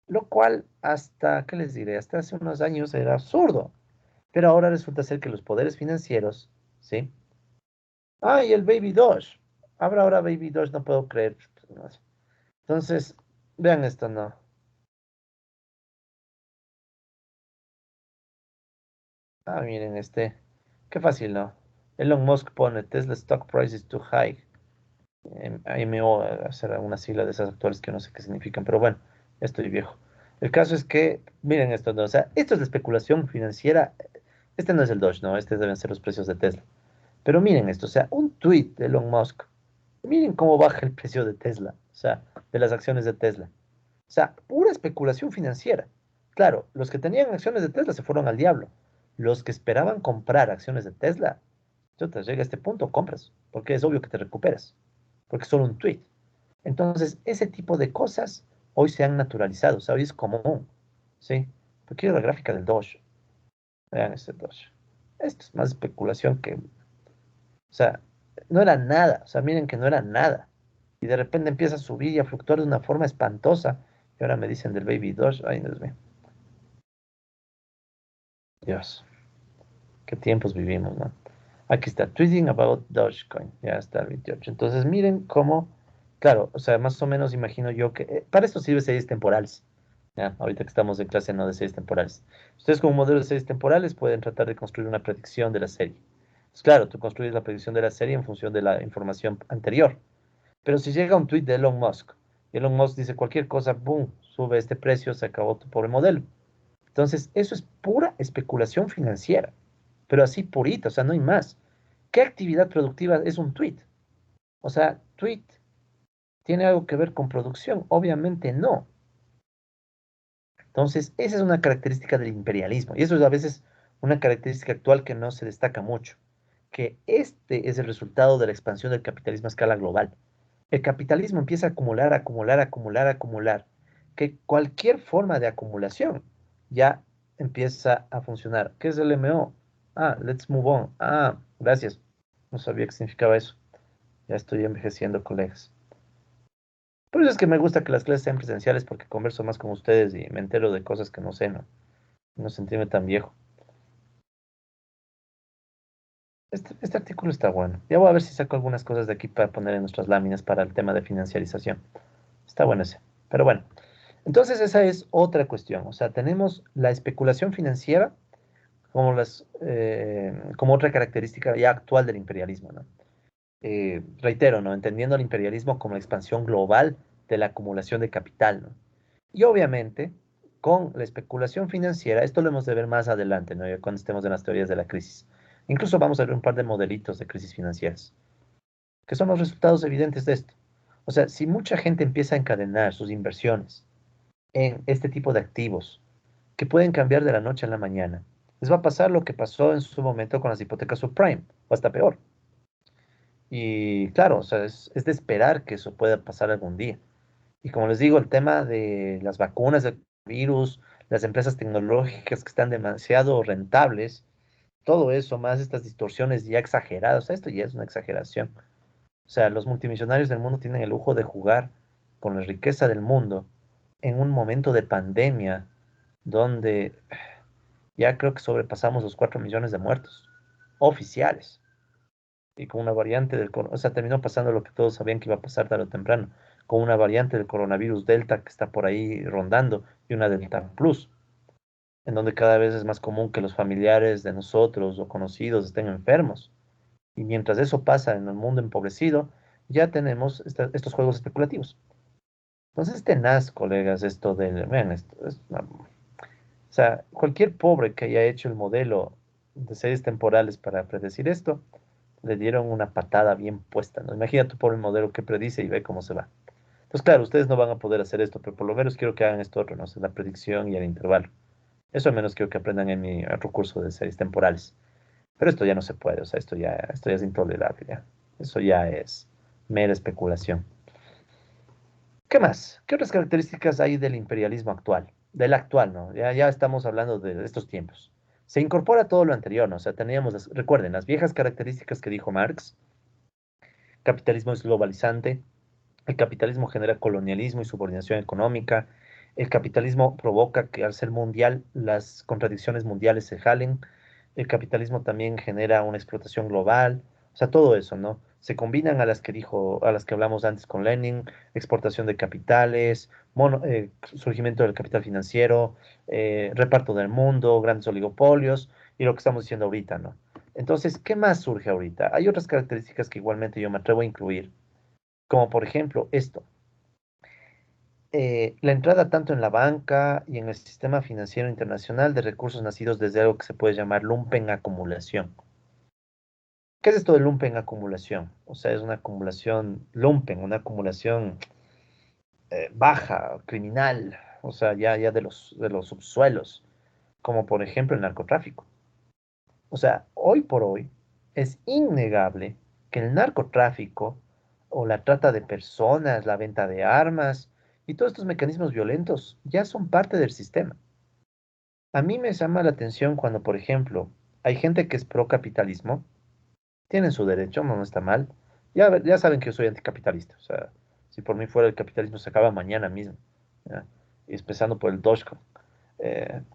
lo cual hasta, ¿qué les diré? Hasta hace unos años era absurdo, pero ahora resulta ser que los poderes financieros, ¿sí? Ah, y el Baby Doge. Habrá ahora Baby Doge, no puedo creer. No sé. Entonces, vean esto, ¿no? Ah, miren qué fácil, ¿no? Elon Musk pone Tesla stock price is too high. AMO, será una sigla de esas actuales que no sé qué significan, pero bueno, ya estoy viejo. El caso es que, miren esto, ¿no? O sea, esto es la especulación financiera. Este no es el Doge, ¿no? Este deben ser los precios de Tesla. Pero miren esto, o sea, un tweet de Elon Musk. Miren cómo baja el precio de Tesla, o sea, de las acciones de Tesla. O sea, pura especulación financiera. Claro, los que tenían acciones de Tesla se fueron al diablo. Los que esperaban comprar acciones de Tesla, chuta, llega a este punto, compras, porque es obvio que te recuperas, porque es solo un tweet. Entonces, ese tipo de cosas hoy se han naturalizado, o sea, hoy es común, ¿sí? Porque quiero la gráfica del Doge. Vean este Doge. Esto es más especulación que, o sea, no era nada, o sea, miren que no era nada. Y de repente empieza a subir y a fluctuar de una forma espantosa. Y ahora me dicen del Baby Doge, ay, Dios mío. Dios, qué tiempos vivimos, ¿no? Aquí está, Tweeting about Dogecoin. Ya está el 28. Entonces, miren cómo, claro, o sea, más o menos imagino yo que para esto sirve series temporales. Ya, ahorita que estamos en clase no de series temporales. Ustedes como modelo de series temporales pueden tratar de construir una predicción de la serie. Pues claro, tú construyes la predicción de la serie en función de la información anterior. Pero si llega un tweet de Elon Musk, y Elon Musk dice cualquier cosa, boom, sube este precio, se acabó tu pobre modelo. Entonces, eso es pura especulación financiera, pero así purita, o sea, no hay más. ¿Qué actividad productiva es un tweet? O sea, tweet tiene algo que ver con producción, obviamente no. Entonces, esa es una característica del imperialismo, y eso es a veces una característica actual que no se destaca mucho, que este es el resultado de la expansión del capitalismo a escala global. El capitalismo empieza a acumular, acumular, acumular, acumular, que cualquier forma de acumulación ya empieza a funcionar. ¿Qué es el MO? Ah, let's move on. Ah, gracias. No sabía qué significaba eso. Ya estoy envejeciendo, colegas. Por eso es que me gusta que las clases sean presenciales porque converso más con ustedes y me entero de cosas que no sé, ¿no? No sentirme tan viejo. Este artículo está bueno. Ya voy a ver si saco algunas cosas de aquí para poner en nuestras láminas para el tema de financiarización. Está bueno ese. Pero bueno, entonces esa es otra cuestión. O sea, tenemos la especulación financiera como, como otra característica ya actual del imperialismo, ¿no? Reitero, ¿no? Entendiendo el imperialismo como la expansión global de la acumulación de capital, ¿no? Y obviamente, con la especulación financiera, esto lo hemos de ver más adelante, ¿no? Ya cuando estemos en las teorías de la crisis. Incluso vamos a ver un par de modelitos de crisis financieras, que son los resultados evidentes de esto. O sea, si mucha gente empieza a encadenar sus inversiones, en este tipo de activos que pueden cambiar de la noche a la mañana. Les va a pasar lo que pasó en su momento con las hipotecas subprime, o hasta peor. Y claro, o sea, es de esperar que eso pueda pasar algún día. Y como les digo, el tema de las vacunas, del virus, las empresas tecnológicas que están demasiado rentables, todo eso, más estas distorsiones ya exageradas, o sea, esto ya es una exageración. O sea, los multimillonarios del mundo tienen el lujo de jugar con la riqueza del mundo en un momento de pandemia donde ya creo que sobrepasamos los 4 millones de muertos oficiales y con una variante o sea, terminó pasando lo que todos sabían que iba a pasar tarde o temprano, con una variante del coronavirus Delta que está por ahí rondando y una Delta Plus, en donde cada vez es más común que los familiares de nosotros o conocidos estén enfermos. Y mientras eso pasa en el mundo empobrecido, ya tenemos estos juegos especulativos. Entonces, tenaz, colegas, esto del, vean, o sea, cualquier pobre que haya hecho el modelo de series temporales para predecir esto, le dieron una patada bien puesta, ¿no? Imagina tu pobre modelo que predice y ve cómo se va. Entonces, claro, ustedes no van a poder hacer esto, pero por lo menos quiero que hagan esto otro, ¿no? O sea, la predicción y el intervalo. Eso al menos quiero que aprendan en mi otro curso de series temporales. Pero esto ya no se puede, o sea, esto ya es intolerable, ya. Eso ya es mera especulación. ¿Qué más? ¿Qué otras características hay del imperialismo actual? Del actual, ¿no? Ya estamos hablando de estos tiempos. Se incorpora todo lo anterior, ¿no? O sea, teníamos, recuerden, las viejas características que dijo Marx. Capitalismo es globalizante. El capitalismo genera colonialismo y subordinación económica. El capitalismo provoca que al ser mundial las contradicciones mundiales se jalen. El capitalismo también genera una explotación global. O sea, todo eso, ¿no? Se combinan a las que hablamos antes con Lenin, exportación de capitales, surgimiento del capital financiero, reparto del mundo, grandes oligopolios y lo que estamos diciendo ahorita, ¿no? Entonces, ¿qué más surge ahorita? Hay otras características que igualmente yo me atrevo a incluir, como por ejemplo esto, la entrada tanto en la banca y en el sistema financiero internacional de recursos nacidos desde algo que se puede llamar lumpen acumulación. ¿Qué es esto de lumpen acumulación? O sea, es una acumulación lumpen, una acumulación baja, criminal, o sea, ya de los subsuelos, como por ejemplo el narcotráfico. O sea, hoy por hoy es innegable que el narcotráfico o la trata de personas, la venta de armas y todos estos mecanismos violentos ya son parte del sistema. A mí me llama la atención cuando, por ejemplo, hay gente que es pro capitalismo, tienen su derecho, no está mal. Ya saben que yo soy anticapitalista, o sea, si por mí fuera el capitalismo se acaba mañana mismo, ¿ya? Y empezando por el Dogecoin.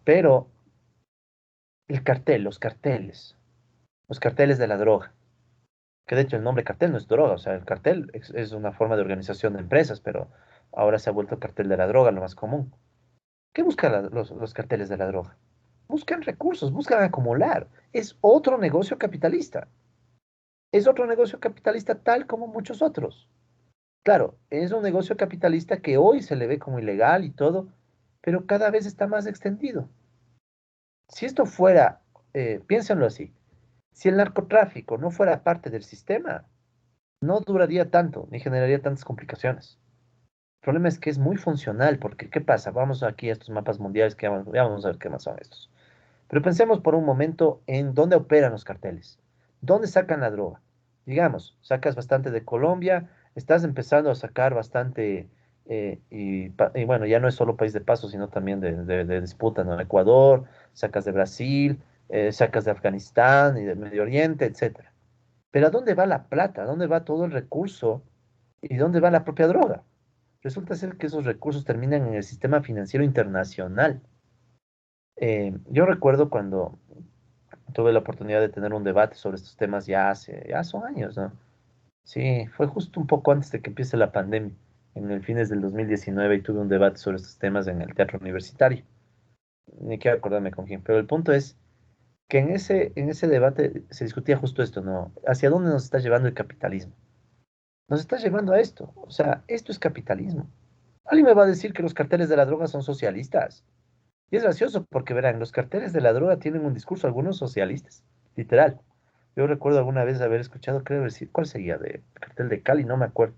Pero el cartel, los carteles de la droga, que de hecho el nombre cartel no es droga, o sea, el cartel es una forma de organización de empresas, pero ahora se ha vuelto el cartel de la droga lo más común. ¿Qué buscan los carteles de la droga? Buscan recursos, buscan acumular. Es otro negocio capitalista. Es otro negocio capitalista tal como muchos otros. Claro, es un negocio capitalista que hoy se le ve como ilegal y todo, pero cada vez está más extendido. Si esto fuera, piénsenlo así, si el narcotráfico no fuera parte del sistema, no duraría tanto ni generaría tantas complicaciones. El problema es que es muy funcional, porque ¿qué pasa? Vamos aquí a estos mapas mundiales que ya vamos a ver qué más son estos. Pero pensemos por un momento en dónde operan los carteles, dónde sacan la droga. Digamos, sacas bastante de Colombia, estás empezando a sacar bastante, y bueno, ya no es solo país de paso, sino también de disputa, ¿no? Ecuador, sacas de Brasil, sacas de Afganistán y del Medio Oriente, etcétera. Pero ¿a dónde va la plata? ¿A dónde va todo el recurso? ¿Y dónde va la propia droga? Resulta ser que esos recursos terminan en el sistema financiero internacional. Yo recuerdo cuando tuve la oportunidad de tener un debate sobre estos temas ya son años, ¿no? Sí, fue justo un poco antes de que empiece la pandemia, en el fines del 2019, y tuve un debate sobre estos temas en el teatro universitario. Ni quiero acordarme con quién, pero el punto es que en ese debate se discutía justo esto, ¿no? ¿Hacia dónde nos está llevando el capitalismo? Nos está llevando a esto, o sea, esto es capitalismo. Alguien me va a decir que los carteles de la droga son socialistas. Y es gracioso porque verán, los carteles de la droga tienen un discurso, algunos socialistas, literal. Yo recuerdo alguna vez haber escuchado, creo decir, ¿cuál seguía? De cartel de Cali, no me acuerdo.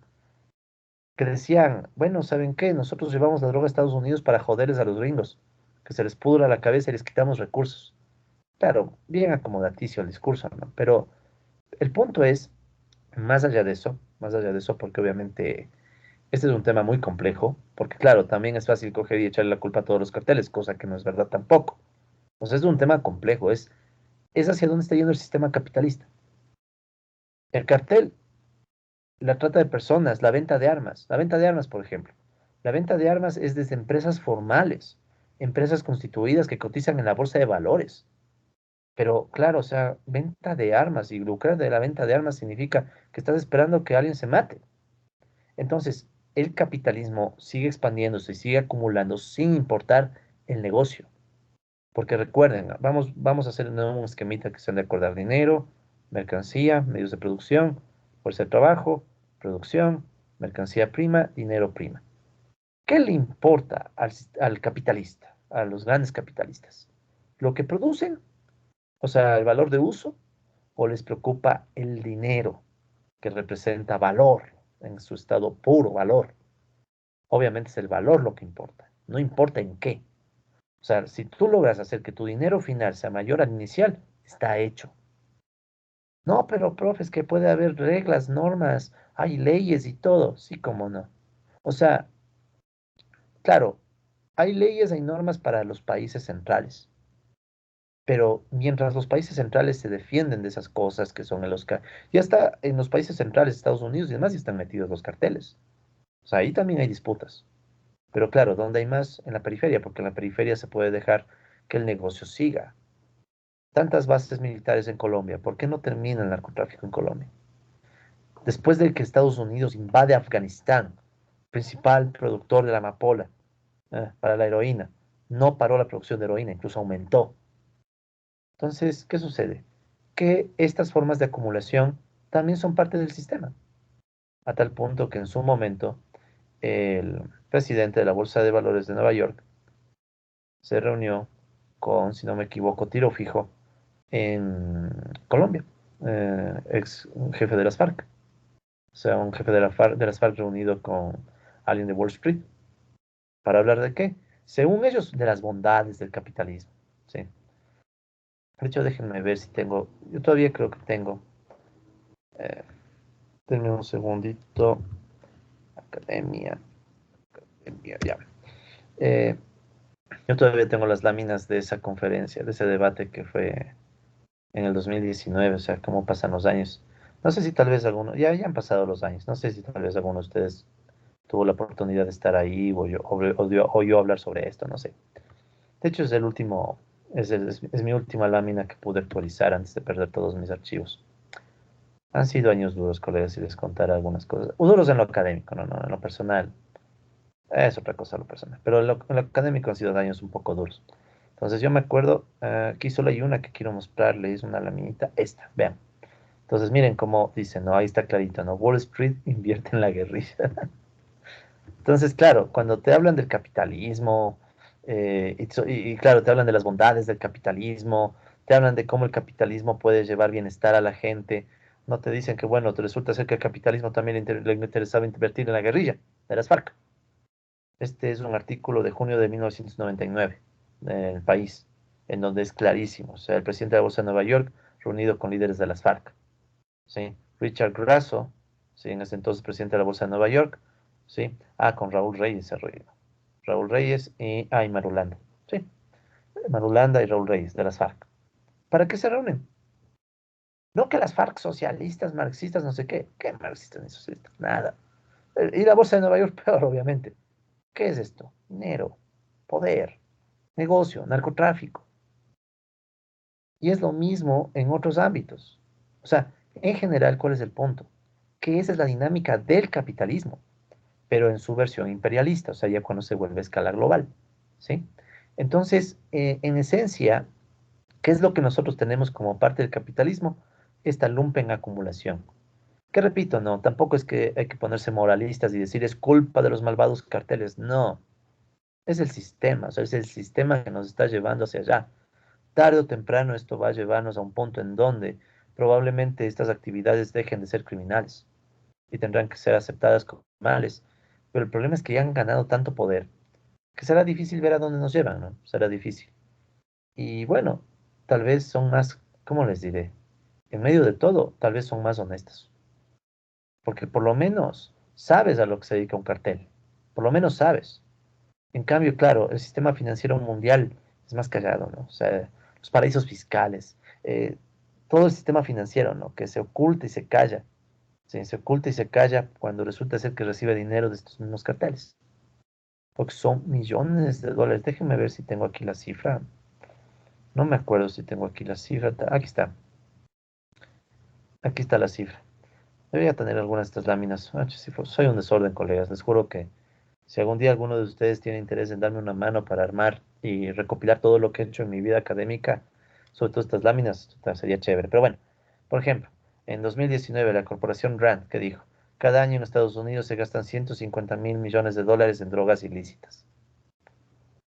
que decían, bueno, ¿saben qué? Nosotros llevamos la droga a Estados Unidos para joderles a los gringos, que se les pudra la cabeza y les quitamos recursos. Claro, bien acomodaticio el discurso, ¿no? Pero el punto es, más allá de eso, porque obviamente este es un tema muy complejo, porque claro, también es fácil coger y echarle la culpa a todos los carteles, cosa que no es verdad tampoco. O sea, es un tema complejo, es hacia dónde está yendo el sistema capitalista. El cartel, la trata de personas, la venta de armas, por ejemplo. La venta de armas es desde empresas formales, empresas constituidas que cotizan en la bolsa de valores. Pero claro, o sea, venta de armas y lucrar de la venta de armas significa que estás esperando que alguien se mate. Entonces, el capitalismo sigue expandiéndose y sigue acumulando sin importar el negocio. Porque recuerden, vamos a hacer un esquemita que se han de acordar: dinero, mercancía, medios de producción, fuerza de trabajo, producción, mercancía prima, dinero prima. ¿Qué le importa al capitalista, a los grandes capitalistas? ¿Lo que producen? O sea, el valor de uso, o les preocupa el dinero que representa valor en su estado puro, valor. Obviamente es el valor lo que importa, no importa en qué. O sea, si tú logras hacer que tu dinero final sea mayor al inicial, está hecho. No, pero profe, es que puede haber reglas, normas, hay leyes y todo. Sí, cómo no. O sea, claro, hay leyes, hay normas para los países centrales. Pero mientras los países centrales se defienden de esas cosas que son en los... Ya está en los países centrales, Estados Unidos y demás, ya están metidos los carteles. O sea, ahí también hay disputas. Pero claro, ¿dónde hay más? En la periferia, porque en la periferia se puede dejar que el negocio siga. Tantas bases militares en Colombia, ¿por qué no termina el narcotráfico en Colombia? Después de que Estados Unidos invade Afganistán, principal productor de la amapola para la heroína, no paró la producción de heroína, incluso aumentó. Entonces, ¿qué sucede? Que estas formas de acumulación también son parte del sistema, a tal punto que en su momento el presidente de la Bolsa de Valores de Nueva York se reunió con, si no me equivoco, Tiro Fijo en Colombia, ex jefe de las FARC, o sea, un jefe de las FARC reunido con alguien de Wall Street, ¿para hablar de qué? Según ellos, de las bondades del capitalismo, ¿sí? De hecho, déjenme ver si tengo, yo todavía creo que tengo, eh, denme un segundito, academia, academia, ya. Eh, yo todavía tengo las láminas de esa conferencia, de ese debate que fue en el 2019, o sea, cómo pasan los años. No sé si tal vez alguno, ya han pasado los años, no sé si tal vez alguno de ustedes tuvo la oportunidad de estar ahí o yo hablar sobre esto, no sé. De hecho, es el último, es mi última lámina que pude actualizar antes de perder todos mis archivos. Han sido años duros, colegas, si les contara algunas cosas. Duros en lo académico, no, en lo personal. Es otra cosa lo personal. Pero en lo académico han sido años un poco duros. Entonces yo me acuerdo, aquí solo hay una que quiero mostrarles, una laminita, esta, vean. Entonces miren cómo dice, ¿no? Ahí está clarito, ¿no? Wall Street invierte en la guerrilla. Entonces, claro, cuando te hablan del capitalismo, y claro, te hablan de las bondades del capitalismo, te hablan de cómo el capitalismo puede llevar bienestar a la gente, no te dicen que, bueno, te resulta ser que el capitalismo también le interesaba invertir en la guerrilla de las FARC. Este es un artículo de junio de 1999 en El País, en donde es clarísimo. O sea, el presidente de la Bolsa de Nueva York reunido con líderes de las FARC. ¿Sí? Richard Grasso, ¿sí? En ese entonces presidente de la Bolsa de Nueva York, ¿sí? Con Raúl Reyes se reunió. Raúl Reyes y Marulanda, ¿sí? Marulanda y Raúl Reyes de las FARC. ¿Para qué se reúnen? No que las FARC socialistas, marxistas, no sé qué. ¿Qué marxistas ni socialistas? Nada. Y la Bolsa de Nueva York peor, obviamente. ¿Qué es esto? Dinero, poder, negocio, narcotráfico. Y es lo mismo en otros ámbitos. O sea, en general, ¿cuál es el punto? Que esa es la dinámica del capitalismo, pero en su versión imperialista, o sea, ya cuando se vuelve a escala global, ¿sí? Entonces, en esencia, ¿qué es lo que nosotros tenemos como parte del capitalismo? Esta lumpen acumulación. Que repito, no, tampoco es que hay que ponerse moralistas y decir es culpa de los malvados carteles, no, es el sistema, o sea, es el sistema que nos está llevando hacia allá. Tarde o temprano esto va a llevarnos a un punto en donde probablemente estas actividades dejen de ser criminales y tendrán que ser aceptadas como normales. pero el problema es que ya han ganado tanto poder que será difícil ver a dónde nos llevan, ¿no? Será difícil. Y bueno, tal vez son más, ¿cómo les diré? En medio de todo, tal vez son más honestos, porque por lo menos sabes a lo que se dedica un cartel, por lo menos sabes. En cambio, claro, el sistema financiero mundial es más callado, ¿no? O sea, los paraísos fiscales, todo el sistema financiero, ¿no? Que se oculta y se calla, ¿sí? Se oculta y se calla cuando resulta ser que recibe dinero de estos mismos carteles, porque son millones de dólares. Déjenme ver si tengo aquí la cifra. No me acuerdo si tengo aquí la cifra. Aquí está. Aquí está la cifra. Debería tener algunas de estas láminas. Ah, sí, soy un desorden, colegas. Les juro que si algún día alguno de ustedes tiene interés en darme una mano para armar y recopilar todo lo que he hecho en mi vida académica, sobre todo estas láminas, sería chévere. Pero bueno, por ejemplo, en 2019 la corporación Rand, que dijo, cada año en Estados Unidos se gastan 150.000 millones de dólares en drogas ilícitas.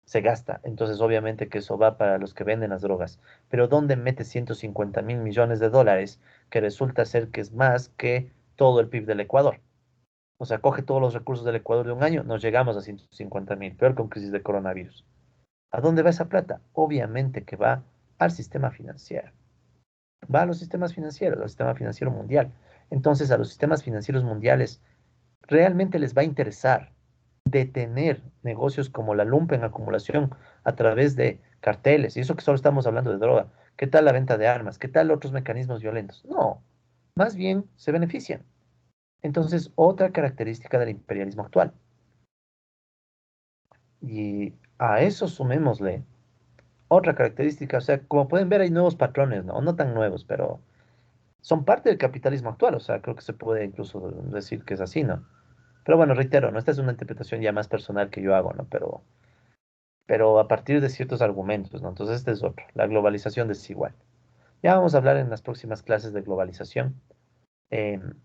Se gasta. Entonces, obviamente que eso va para los que venden las drogas. Pero ¿dónde mete 150.000 millones de dólares que resulta ser que es más que todo el PIB del Ecuador? O sea, coge todos los recursos del Ecuador de un año, nos llegamos a 150.000, peor con crisis de coronavirus. ¿A dónde va esa plata? Obviamente que va al sistema financiero. Va a los sistemas financieros, al sistema financiero mundial. Entonces, a los sistemas financieros mundiales realmente les va a interesar detener negocios como la lumpen acumulación a través de carteles, y eso que solo estamos hablando de droga. ¿Qué tal la venta de armas? ¿Qué tal otros mecanismos violentos? No, más bien se benefician. Entonces, otra característica del imperialismo actual. Y a eso sumémosle otra característica, o sea, como pueden ver hay nuevos patrones, ¿no? No tan nuevos, pero son parte del capitalismo actual, o sea, creo que se puede incluso decir que es así, ¿no? Pero bueno, reitero, ¿no? Esta es una interpretación ya más personal que yo hago, ¿no? Pero a partir de ciertos argumentos, ¿no? Entonces este es otro, la globalización desigual. Ya vamos a hablar en las próximas clases de globalización.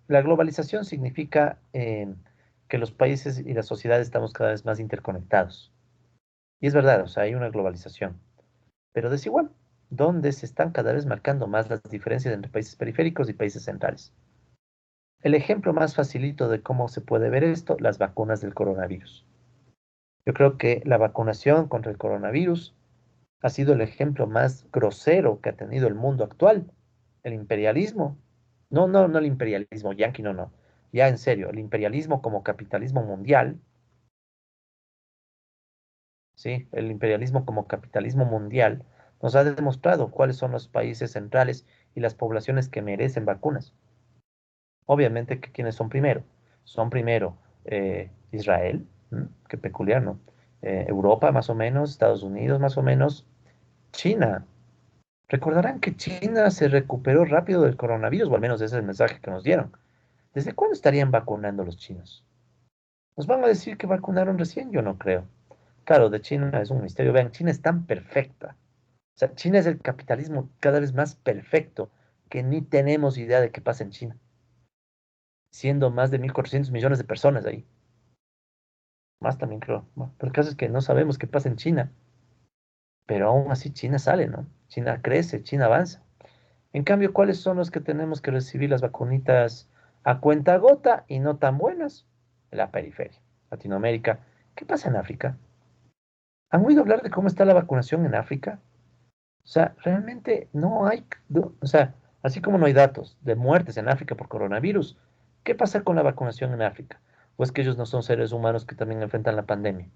La globalización significa que los países y las sociedades estamos cada vez más interconectados. Y es verdad, o sea, hay una globalización, pero desigual, donde se están cada vez marcando más las diferencias entre países periféricos y países centrales. El ejemplo más facilito de cómo se puede ver esto, las vacunas del coronavirus. Yo creo que la vacunación contra el coronavirus ha sido el ejemplo más grosero que ha tenido el mundo actual. El imperialismo. No, no, no el imperialismo yanqui, no, no. Ya en serio, el imperialismo como capitalismo mundial, ¿sí? El imperialismo como capitalismo mundial nos ha demostrado cuáles son los países centrales y las poblaciones que merecen vacunas. Obviamente que quienes son primero. Son primero Israel, ¿m? Qué peculiar, ¿no? Europa más o menos, Estados Unidos más o menos, China. Recordarán que China se recuperó rápido del coronavirus, o al menos ese es el mensaje que nos dieron. ¿Desde cuándo estarían vacunando los chinos? ¿Nos van a decir que vacunaron recién? Yo no creo. Claro, de China es un misterio. Vean, China es tan perfecta. O sea, China es el capitalismo cada vez más perfecto que ni tenemos idea de qué pasa en China, siendo más de 1.400 millones de personas ahí. Más también creo. Bueno, pero el caso es que no sabemos qué pasa en China, pero aún así China sale, ¿no? China crece, China avanza. En cambio, ¿cuáles son los que tenemos que recibir las vacunitas a cuenta gota y no tan buenas? La periferia, Latinoamérica. ¿Qué pasa en África? ¿Han oído hablar de cómo está la vacunación en África? O sea, realmente no hay, o sea, así como no hay datos de muertes en África por coronavirus, ¿qué pasa con la vacunación en África? ¿O es que ellos no son seres humanos que también enfrentan la pandemia?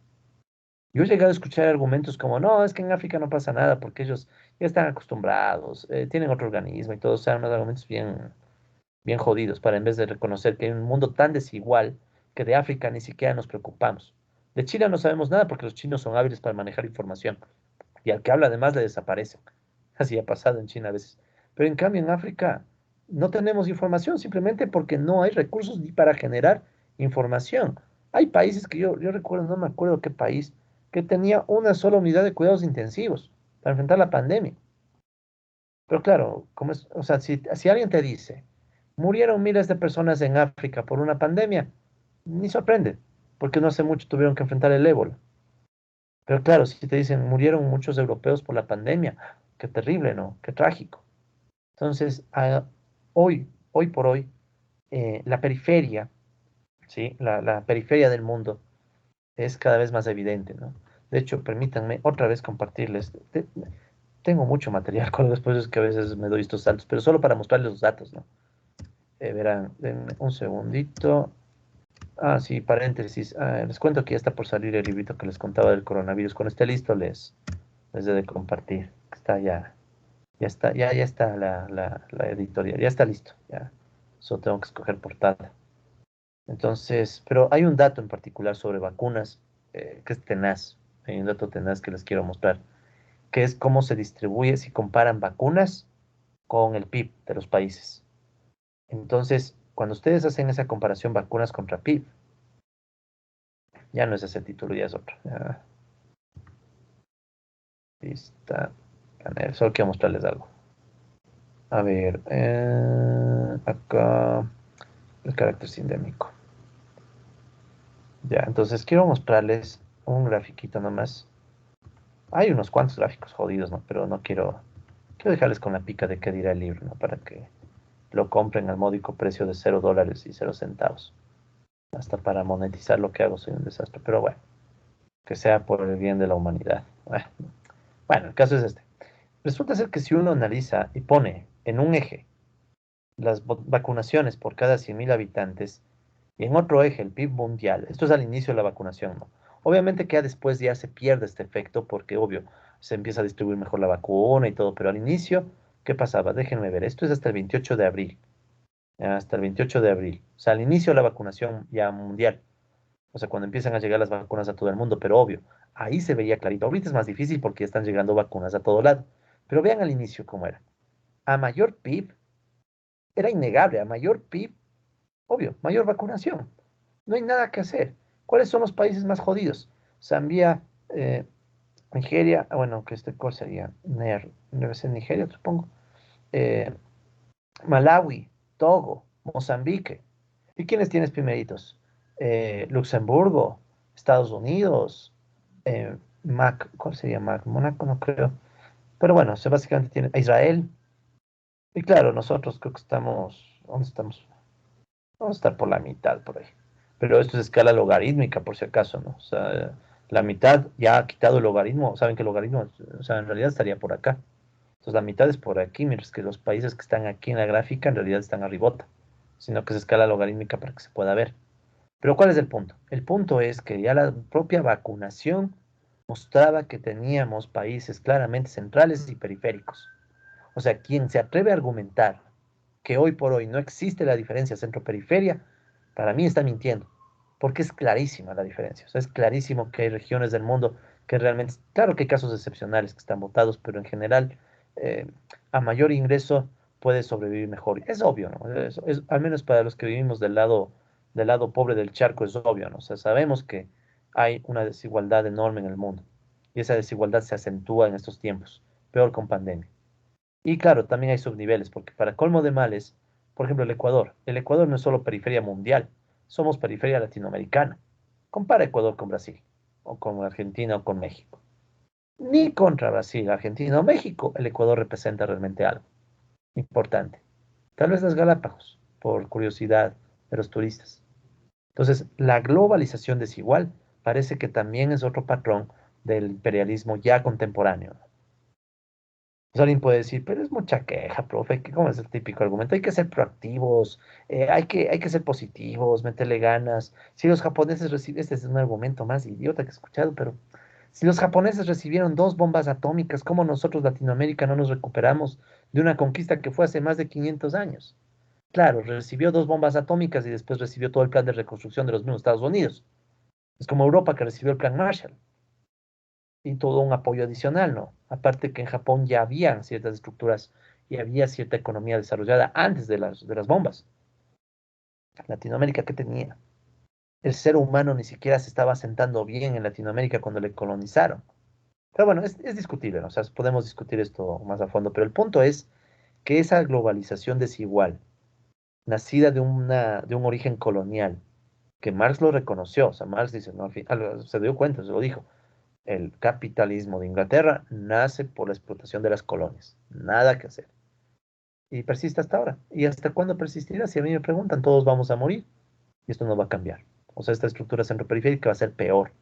Yo he llegado a escuchar argumentos como, no, es que en África no pasa nada porque ellos ya están acostumbrados, tienen otro organismo y todo, o sea, unos argumentos bien jodidos para en vez de reconocer que hay un mundo tan desigual que de África ni siquiera nos preocupamos. De China no sabemos nada porque los chinos son hábiles para manejar información y al que habla además le desaparecen. Así ha pasado en China a veces. Pero en cambio en África no tenemos información simplemente porque no hay recursos ni para generar información. Hay países que yo recuerdo, no me acuerdo qué país, que tenía una sola unidad de cuidados intensivos para enfrentar la pandemia. Pero claro, como es, o sea, si alguien te dice, murieron miles de personas en África por una pandemia, ni sorprende, porque no hace mucho tuvieron que enfrentar el ébola. Pero claro, si te dicen, murieron muchos europeos por la pandemia, qué terrible, ¿no? Qué trágico. Entonces, hoy por hoy, la periferia ¿sí? La periferia del mundo es cada vez más evidente, ¿no? De hecho, permítanme otra vez compartirles. Tengo mucho material con después es que a veces me doy estos saltos, pero solo para mostrarles los datos, ¿no? Verán, denme un segundito. Ah, sí, paréntesis. Les cuento que ya está por salir el librito que les contaba del coronavirus. Cuando esté listo, les he de compartir. Está ya está la editorial, ya está listo. Ya, solo tengo que escoger portada. Entonces, pero hay un dato en particular sobre vacunas que es tenaz. Hay un dato tenaz que les quiero mostrar, que es cómo se distribuye si comparan vacunas con el PIB de los países. Entonces, cuando ustedes hacen esa comparación vacunas contra PIB, ya no es ese título, ya es otro. Ya, lista. A ver, solo quiero mostrarles algo. A ver, acá el carácter sindémico. Ya, entonces quiero mostrarles un grafiquito nomás. Hay unos cuantos gráficos jodidos, ¿no? Pero no quiero dejarles con la pica de qué dirá el libro, ¿no? Para que lo compren al módico precio de $0 y 0 centavos. Hasta para monetizar lo que hago soy un desastre. Pero bueno, que sea por el bien de la humanidad. Bueno, el caso es este. Resulta ser que si uno analiza y pone en un eje las vacunaciones por cada 100.000 habitantes y en otro eje el PIB mundial, esto es al inicio de la vacunación, ¿no? Obviamente que ya después ya se pierde este efecto porque, obvio, se empieza a distribuir mejor la vacuna y todo, pero al inicio, ¿qué pasaba? Déjenme ver, esto es hasta el 28 de abril, hasta el 28 de abril, o sea, al inicio de la vacunación ya mundial, o sea, cuando empiezan a llegar las vacunas a todo el mundo, pero obvio, ahí se veía clarito. Ahorita es más difícil porque ya están llegando vacunas a todo lado, pero vean al inicio cómo era. A mayor PIB, era innegable, a mayor PIB, obvio, mayor vacunación. No hay nada que hacer. ¿Cuáles son los países más jodidos? Zambia, eh, Nigeria, bueno, que este cuál sería, debe ser Nigeria, supongo. eh, Malawi, Togo, Mozambique. ¿Y quiénes tienes primeritos? Luxemburgo, Estados Unidos, ¿cuál sería Mac? Mónaco, no creo. Pero bueno, básicamente tiene a Israel. Y claro, nosotros creo que estamos, ¿dónde estamos? Vamos a estar por la mitad por ahí. Pero esto es escala logarítmica, por si acaso, ¿no? O sea, la mitad ya ha quitado el logaritmo. Saben que el logaritmo, o sea, en realidad estaría por acá. Entonces la mitad es por aquí, mientras que los países que están aquí en la gráfica en realidad están arribota, sino que es escala logarítmica para que se pueda ver. Pero ¿cuál es el punto? El punto es que ya la propia vacunación mostraba que teníamos países claramente centrales y periféricos. O sea, quien se atreve a argumentar que hoy por hoy no existe la diferencia centro-periferia, para mí está mintiendo, porque es clarísima la diferencia. O sea, es clarísimo que hay regiones del mundo que realmente, claro que hay casos excepcionales que están votados, pero en general, eh, a mayor ingreso puede sobrevivir mejor. Es obvio, ¿no? Al menos para los que vivimos del lado pobre del charco, es obvio, ¿no? O sea, sabemos que hay una desigualdad enorme en el mundo y esa desigualdad se acentúa en estos tiempos, peor con pandemia. Y claro, también hay subniveles, porque para colmo de males, por ejemplo, el Ecuador. El Ecuador no es solo periferia mundial, somos periferia latinoamericana. Compara Ecuador con Brasil, o con Argentina, o con México. Ni contra Brasil, Argentina o México, el Ecuador representa realmente algo importante. Tal vez las Galápagos, por curiosidad de los turistas. Entonces, la globalización desigual parece que también es otro patrón del imperialismo ya contemporáneo. Pues alguien puede decir, pero es mucha queja, profe, que como es el típico argumento, hay que ser proactivos, hay que ser positivos, meterle ganas. Si los japoneses reciben, este es un argumento más idiota que he escuchado, pero si los japoneses recibieron dos bombas atómicas, ¿cómo nosotros Latinoamérica no nos recuperamos de una conquista que fue hace más de 500 años? Claro, recibió dos bombas atómicas y después recibió todo el plan de reconstrucción de los mismos Estados Unidos. Es como Europa que recibió el plan Marshall y todo un apoyo adicional, ¿no? Aparte que en Japón ya habían ciertas estructuras y había cierta economía desarrollada antes de las bombas. Latinoamérica, ¿qué tenía? El ser humano ni siquiera se estaba asentando bien en Latinoamérica cuando le colonizaron. Pero bueno, es discutible, ¿no? O sea, podemos discutir esto más a fondo, pero el punto es que esa globalización desigual, nacida de un origen colonial, que Marx lo reconoció, o sea, Marx dice, no, al final se dio cuenta, se lo dijo, el capitalismo de Inglaterra nace por la explotación de las colonias. Nada que hacer. Y persiste hasta ahora. ¿Y hasta cuándo persistirá? Si a mí me preguntan, todos vamos a morir. y esto no va a cambiar. O sea, esta estructura centroperiférica va a ser peor,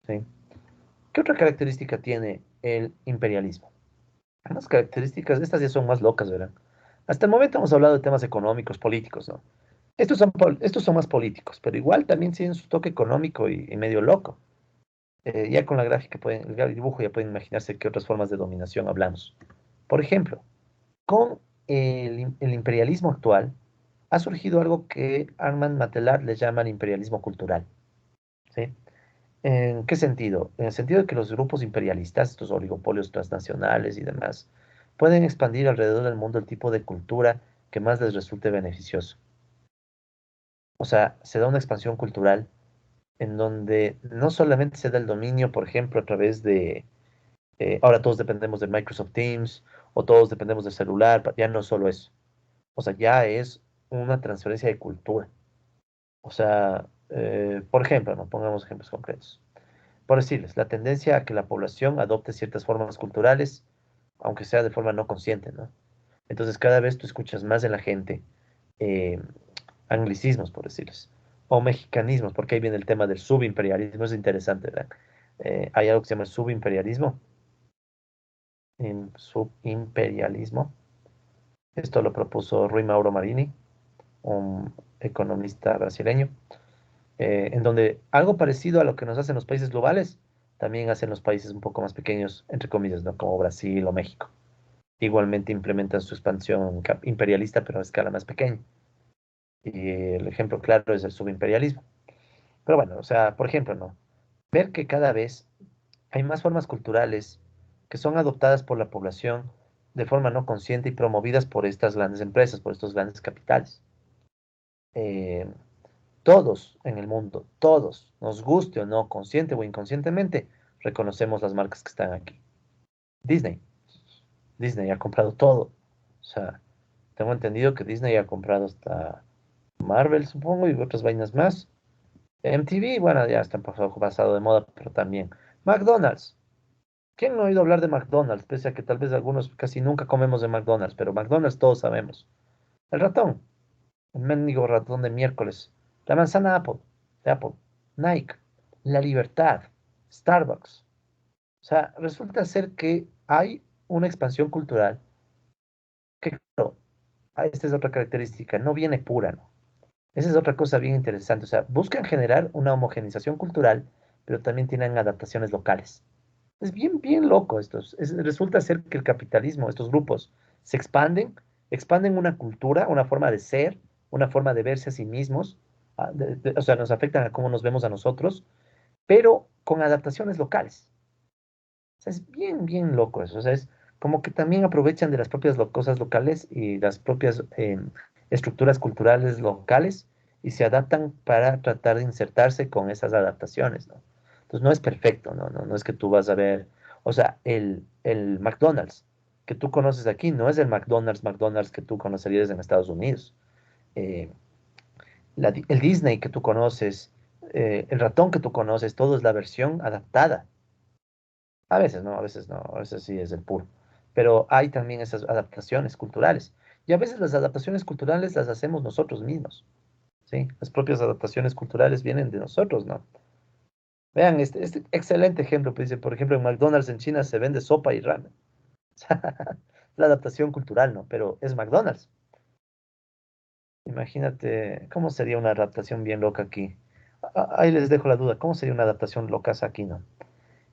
¿sí? ¿Qué otra característica tiene el imperialismo? Unas características, estas ya son más locas, ¿verdad? Hasta el momento hemos hablado de temas económicos, políticos, ¿no? Estos son más políticos, pero igual también tienen su toque económico y medio loco. Ya con la gráfica, el dibujo ya pueden imaginarse qué otras formas de dominación hablamos. Por ejemplo, con el imperialismo actual ha surgido algo que Armand Matelar le llama el imperialismo cultural, ¿sí? ¿En qué sentido? En el sentido de que los grupos imperialistas, estos oligopolios transnacionales y demás, pueden expandir alrededor del mundo el tipo de cultura que más les resulte beneficioso. O sea, se da una expansión cultural en donde no solamente se da el dominio, por ejemplo, a través de, ahora todos dependemos de Microsoft Teams o todos dependemos del celular, ya no solo eso. O sea, ya es una transferencia de cultura. O sea, por ejemplo, no pongamos ejemplos concretos. Por decirles, la tendencia a que la población adopte ciertas formas culturales, aunque sea de forma no consciente, ¿no? Entonces, cada vez tú escuchas más de la gente eh, anglicismos, por decirles, o mexicanismos, porque ahí viene el tema del subimperialismo, es interesante, ¿verdad? Hay algo que se llama el subimperialismo, subimperialismo. Esto lo propuso Rui Mauro Marini, un economista brasileño, en donde algo parecido a lo que nos hacen los países globales, también hacen los países un poco más pequeños, entre comillas, ¿no? Como Brasil o México. Igualmente implementan su expansión imperialista, pero a escala más pequeña. Y el ejemplo claro es el subimperialismo. Pero bueno, o sea, por ejemplo, ¿no? Ver que cada vez hay más formas culturales que son adoptadas por la población de forma no consciente y promovidas por estas grandes empresas, por estos grandes capitales. Eh, Todos en el mundo, todos, nos guste o no, consciente o inconscientemente, reconocemos las marcas que están aquí. Disney. Disney ha comprado todo. O sea, tengo entendido que Disney ha comprado hasta Marvel, supongo, y otras vainas más. MTV, bueno, ya está pasado de moda, pero también. McDonald's. ¿Quién no ha oído hablar de McDonald's? Pese a que tal vez algunos casi nunca comemos de McDonald's, pero McDonald's todos sabemos. El ratón, el mendigo ratón de miércoles. La manzana Apple, de Apple. Nike, la libertad, Starbucks. O sea, resulta ser que hay una expansión cultural que, claro, esta es otra característica, no viene pura, ¿no? Esa es otra cosa bien interesante. O sea, buscan generar una homogenización cultural, pero también tienen adaptaciones locales. Es bien, bien loco esto. Resulta ser que el capitalismo, estos grupos, se expanden una cultura, una forma de ser, una forma de verse a sí mismos, o sea, nos afectan a cómo nos vemos a nosotros, pero con adaptaciones locales. O sea, es bien, bien loco eso. O sea, es como que también aprovechan de las propias cosas locales y las propias estructuras culturales locales y se adaptan para tratar de insertarse con esas adaptaciones, ¿no? Entonces no es perfecto, ¿no? No es que tú vas a ver, o sea, el McDonald's que tú conoces aquí no es el McDonald's que tú conocerías en Estados Unidos. Eh, el Disney que tú conoces, el ratón que tú conoces, todo es la versión adaptada. A veces no, a veces no, a veces sí es el puro. Pero hay también esas adaptaciones culturales. Y a veces las adaptaciones culturales las hacemos nosotros mismos, ¿sí? Las propias adaptaciones culturales vienen de nosotros, ¿no? Vean, este excelente ejemplo, pues dice, por ejemplo, en McDonald's en China se vende sopa y ramen. La adaptación cultural, ¿no? Pero es McDonald's. Imagínate, ¿cómo sería una adaptación bien loca aquí? Ahí les dejo la duda, ¿cómo sería una adaptación loca aquí, no?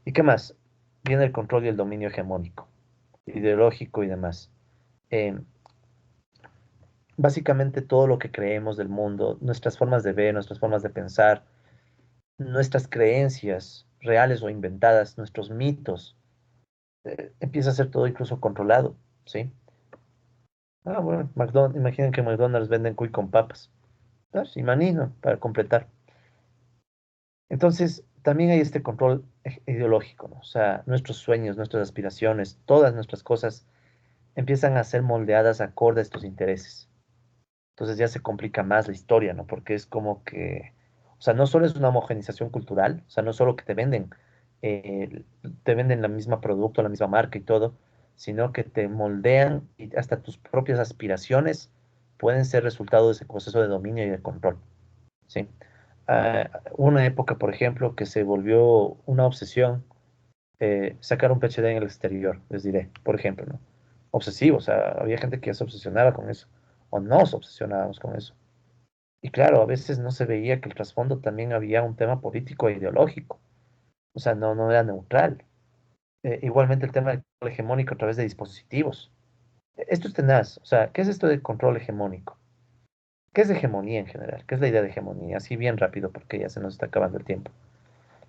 ¿Y qué más? Viene el control y el dominio hegemónico, ideológico y demás. Eh, Básicamente todo lo que creemos del mundo, nuestras formas de ver, nuestras formas de pensar, nuestras creencias reales o inventadas, nuestros mitos, empieza a ser todo incluso controlado, ¿sí? Ah, bueno, imaginen que McDonald's venden cuy con papas. Ah, sí, maní, ¿no? Para completar. Entonces, también hay este control ideológico, ¿no? O sea, nuestros sueños, nuestras aspiraciones, todas nuestras cosas empiezan a ser moldeadas acorde a estos intereses. Entonces ya se complica más la historia, ¿no? Porque es como que, o sea, no solo es una homogenización cultural, o sea, no solo que te venden la misma producto, la misma marca y todo, sino que te moldean y hasta tus propias aspiraciones pueden ser resultado de ese proceso de dominio y de control, ¿sí? Una época, por ejemplo, que se volvió una obsesión sacar un PhD en el exterior, les diré, por ejemplo, ¿no? Obsesivo, o sea, había gente que ya se obsesionaba con eso, o nos obsesionábamos con eso. Y claro, a veces no se veía que el trasfondo también había un tema político e ideológico, o sea, no era neutral. Igualmente el tema del control hegemónico a través de dispositivos. Esto es tenaz, o sea, ¿qué es esto de control hegemónico? ¿Qué es hegemonía en general? ¿Qué es la idea de hegemonía? Así bien rápido, porque ya se nos está acabando el tiempo.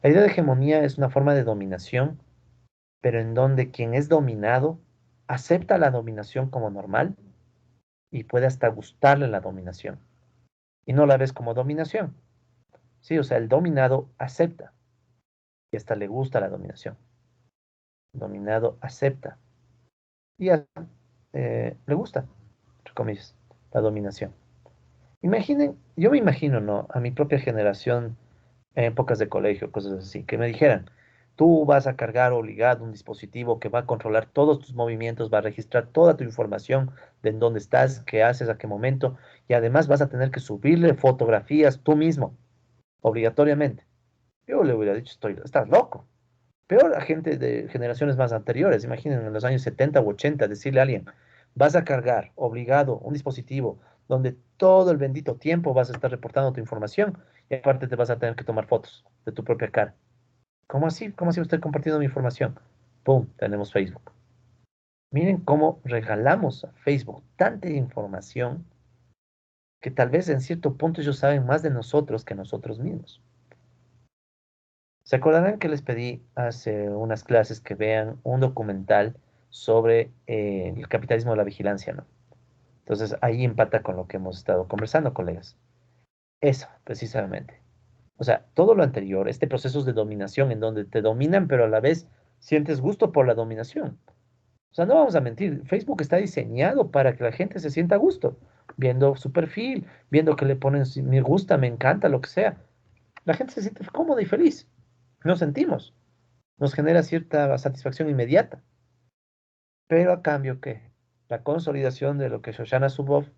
La idea de hegemonía es una forma de dominación, pero en donde quien es dominado acepta la dominación como normal y puede hasta gustarle la dominación. Y no la ves como dominación. Sí, o sea, el dominado acepta y hasta le gusta la dominación. El dominado acepta y le gusta, entre comillas, la dominación. Imaginen, yo me imagino, ¿no? A mi propia generación en épocas de colegio, cosas así, que me dijeran, tú vas a cargar obligado un dispositivo que va a controlar todos tus movimientos, va a registrar toda tu información de en dónde estás, qué haces, a qué momento, y además vas a tener que subirle fotografías tú mismo, obligatoriamente. Yo le hubiera dicho, estás loco. Peor a gente de generaciones más anteriores, imaginen en los años 70 u 80, decirle a alguien, vas a cargar obligado un dispositivo donde todo el bendito tiempo vas a estar reportando tu información y aparte te vas a tener que tomar fotos de tu propia cara. ¿Cómo así? ¿Cómo así usted compartiendo mi información? ¡Pum! Tenemos Facebook. Miren cómo regalamos a Facebook tanta información que tal vez en cierto punto ellos saben más de nosotros que nosotros mismos. ¿Se acordarán que les pedí hace unas clases que vean un documental sobre el capitalismo de la vigilancia, ¿no? Entonces ahí empata con lo que hemos estado conversando, colegas. Eso, precisamente. O sea, todo lo anterior, este proceso de dominación en donde te dominan, pero a la vez sientes gusto por la dominación. O sea, no vamos a mentir, Facebook está diseñado para que la gente se sienta a gusto, viendo su perfil, viendo que le ponen me gusta, me encanta, lo que sea. La gente se siente cómoda y feliz. Nos sentimos. Nos genera cierta satisfacción inmediata. Pero a cambio, ¿qué? La consolidación de lo que Shoshana Zuboff,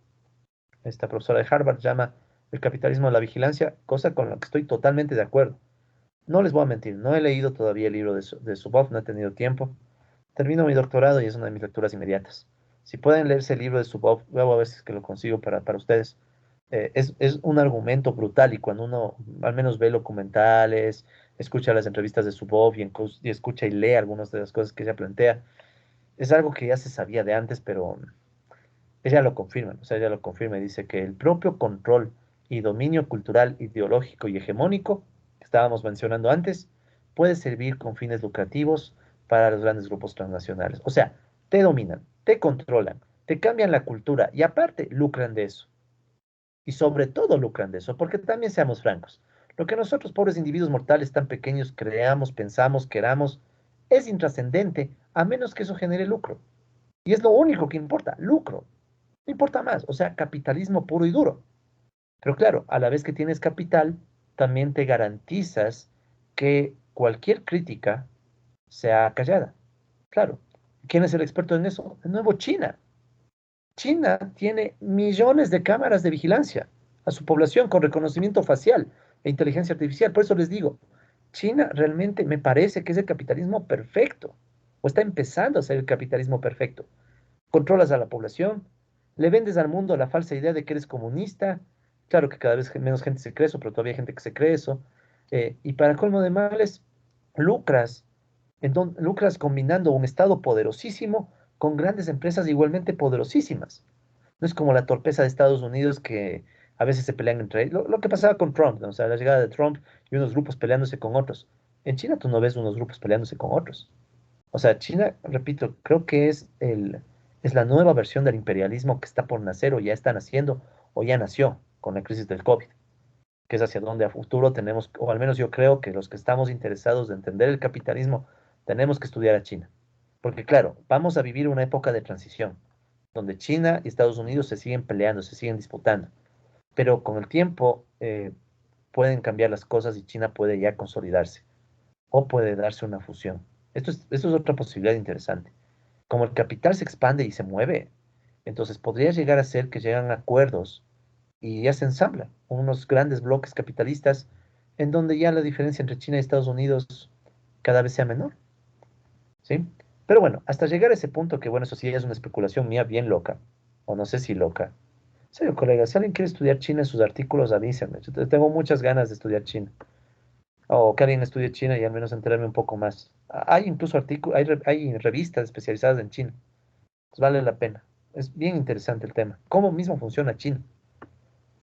esta profesora de Harvard, llama el capitalismo de la vigilancia, cosa con la que estoy totalmente de acuerdo. No les voy a mentir, no he leído todavía el libro de Zuboff, no he tenido tiempo. Termino mi doctorado y es una de mis lecturas inmediatas. Si pueden leerse el libro de Zuboff, voy a ver si es que lo consigo para ustedes. Es un argumento brutal y cuando uno al menos ve documentales, escucha las entrevistas de Zuboff y escucha y lee algunas de las cosas que ella plantea, es algo que ya se sabía de antes, pero ella lo confirma, o sea, ella lo confirma y dice que el propio control y dominio cultural, ideológico y hegemónico que estábamos mencionando antes puede servir con fines lucrativos para los grandes grupos transnacionales. O sea, te dominan, te controlan, te cambian la cultura y aparte lucran de eso. Y sobre todo lucran de eso, porque también seamos francos, lo que nosotros, pobres individuos mortales tan pequeños, creamos, pensamos, queramos, es intrascendente a menos que eso genere lucro. Y es lo único que importa, lucro. No importa más, o sea, capitalismo puro y duro. Pero claro, a la vez que tienes capital, también te garantizas que cualquier crítica sea callada. Claro, ¿quién es el experto en eso? De nuevo, China. China tiene millones de cámaras de vigilancia a su población con reconocimiento facial e inteligencia artificial. Por eso les digo, China realmente me parece que es el capitalismo perfecto, o está empezando a ser el capitalismo perfecto. Controlas a la población, le vendes al mundo la falsa idea de que eres comunista. Claro que cada vez menos gente se cree eso, pero todavía hay gente que se cree eso. Y para colmo de males, lucras, lucras combinando un Estado poderosísimo con grandes empresas igualmente poderosísimas. No es como la torpeza de Estados Unidos que a veces se pelean entre ellos. Lo que pasaba con Trump, ¿no? O sea, la llegada de Trump y unos grupos peleándose con otros. En China tú no ves unos grupos peleándose con otros. O sea, China, repito, creo que es la nueva versión del imperialismo que está por nacer o ya está naciendo o ya nació con la crisis del COVID, que es hacia donde a futuro tenemos, o al menos yo creo que los que estamos interesados de entender el capitalismo, tenemos que estudiar a China. Porque claro, vamos a vivir una época de transición, donde China y Estados Unidos se siguen peleando, se siguen disputando, pero con el tiempo pueden cambiar las cosas y China puede ya consolidarse o puede darse una fusión. Esto es otra posibilidad interesante. Como el capital se expande y se mueve, entonces podría llegar a ser que llegan a acuerdos y ya se ensambla unos grandes bloques capitalistas en donde ya la diferencia entre China y Estados Unidos cada vez sea menor, ¿sí? Pero bueno, hasta llegar a ese punto que, bueno, eso sí es una especulación mía bien loca, o no sé si loca. En serio, colega, si alguien quiere estudiar China en sus artículos, avísenme. Tengo muchas ganas de estudiar China. O que alguien estudie China y al menos enterarme un poco más. Hay incluso artículos, hay revistas especializadas en China. Pues vale la pena. Es bien interesante el tema. ¿Cómo mismo funciona China?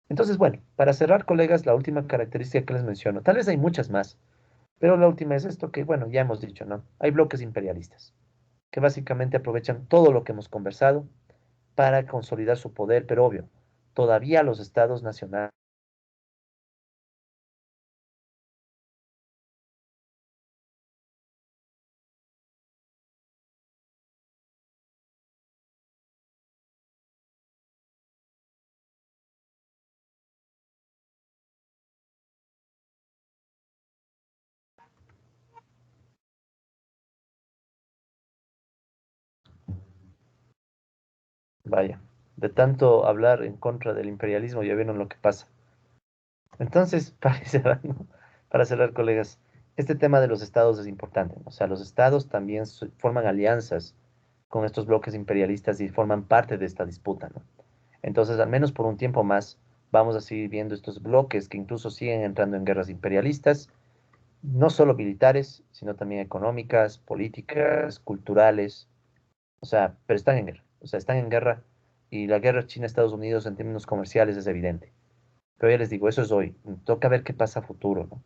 Entonces, bueno, para cerrar, colegas, la última característica que les menciono, tal vez hay muchas más, pero la última es esto que, bueno, ya hemos dicho, ¿no? Hay bloques imperialistas que básicamente aprovechan todo lo que hemos conversado para consolidar su poder, pero obvio, todavía los estados nacionales. Vaya, de tanto hablar en contra del imperialismo, ya vieron lo que pasa. Entonces, para cerrar, colegas, este tema de los estados es importante, ¿no? O sea, los estados también forman alianzas con estos bloques imperialistas y forman parte de esta disputa, ¿no? Entonces, al menos por un tiempo más, vamos a seguir viendo estos bloques que incluso siguen entrando en guerras imperialistas, no solo militares, sino también económicas, políticas, culturales, o sea, pero están en guerra, o sea, están en guerra y la guerra China-Estados Unidos en términos comerciales es evidente. Pero ya les digo, eso es hoy. Toca ver qué pasa a futuro, ¿no?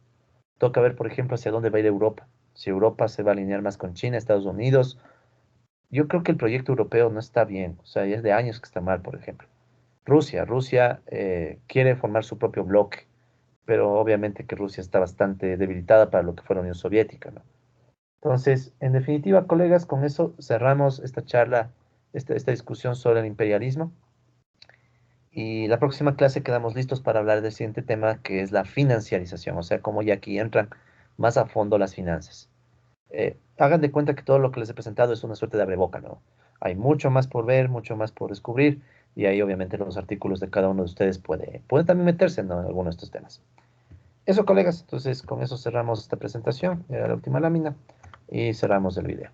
Toca ver, por ejemplo, hacia dónde va a ir Europa. Si Europa se va a alinear más con China, Estados Unidos. Yo creo que el proyecto europeo no está bien. O sea, ya es de años que está mal, por ejemplo. Rusia quiere formar su propio bloque, pero obviamente que Rusia está bastante debilitada para lo que fue la Unión Soviética, ¿no? Entonces, en definitiva, colegas, con eso cerramos esta charla, esta discusión sobre el imperialismo. Y la próxima clase quedamos listos para hablar del siguiente tema, que es la financiarización, o sea, cómo ya aquí entran más a fondo las finanzas. Hagan de cuenta que todo lo que les he presentado es una suerte de abreboca, ¿no? Hay mucho más por ver, mucho más por descubrir, y ahí obviamente los artículos de cada uno de ustedes puede también meterse, ¿no?, en alguno de estos temas. Eso, colegas, entonces con eso cerramos esta presentación, era la última lámina, y cerramos el video.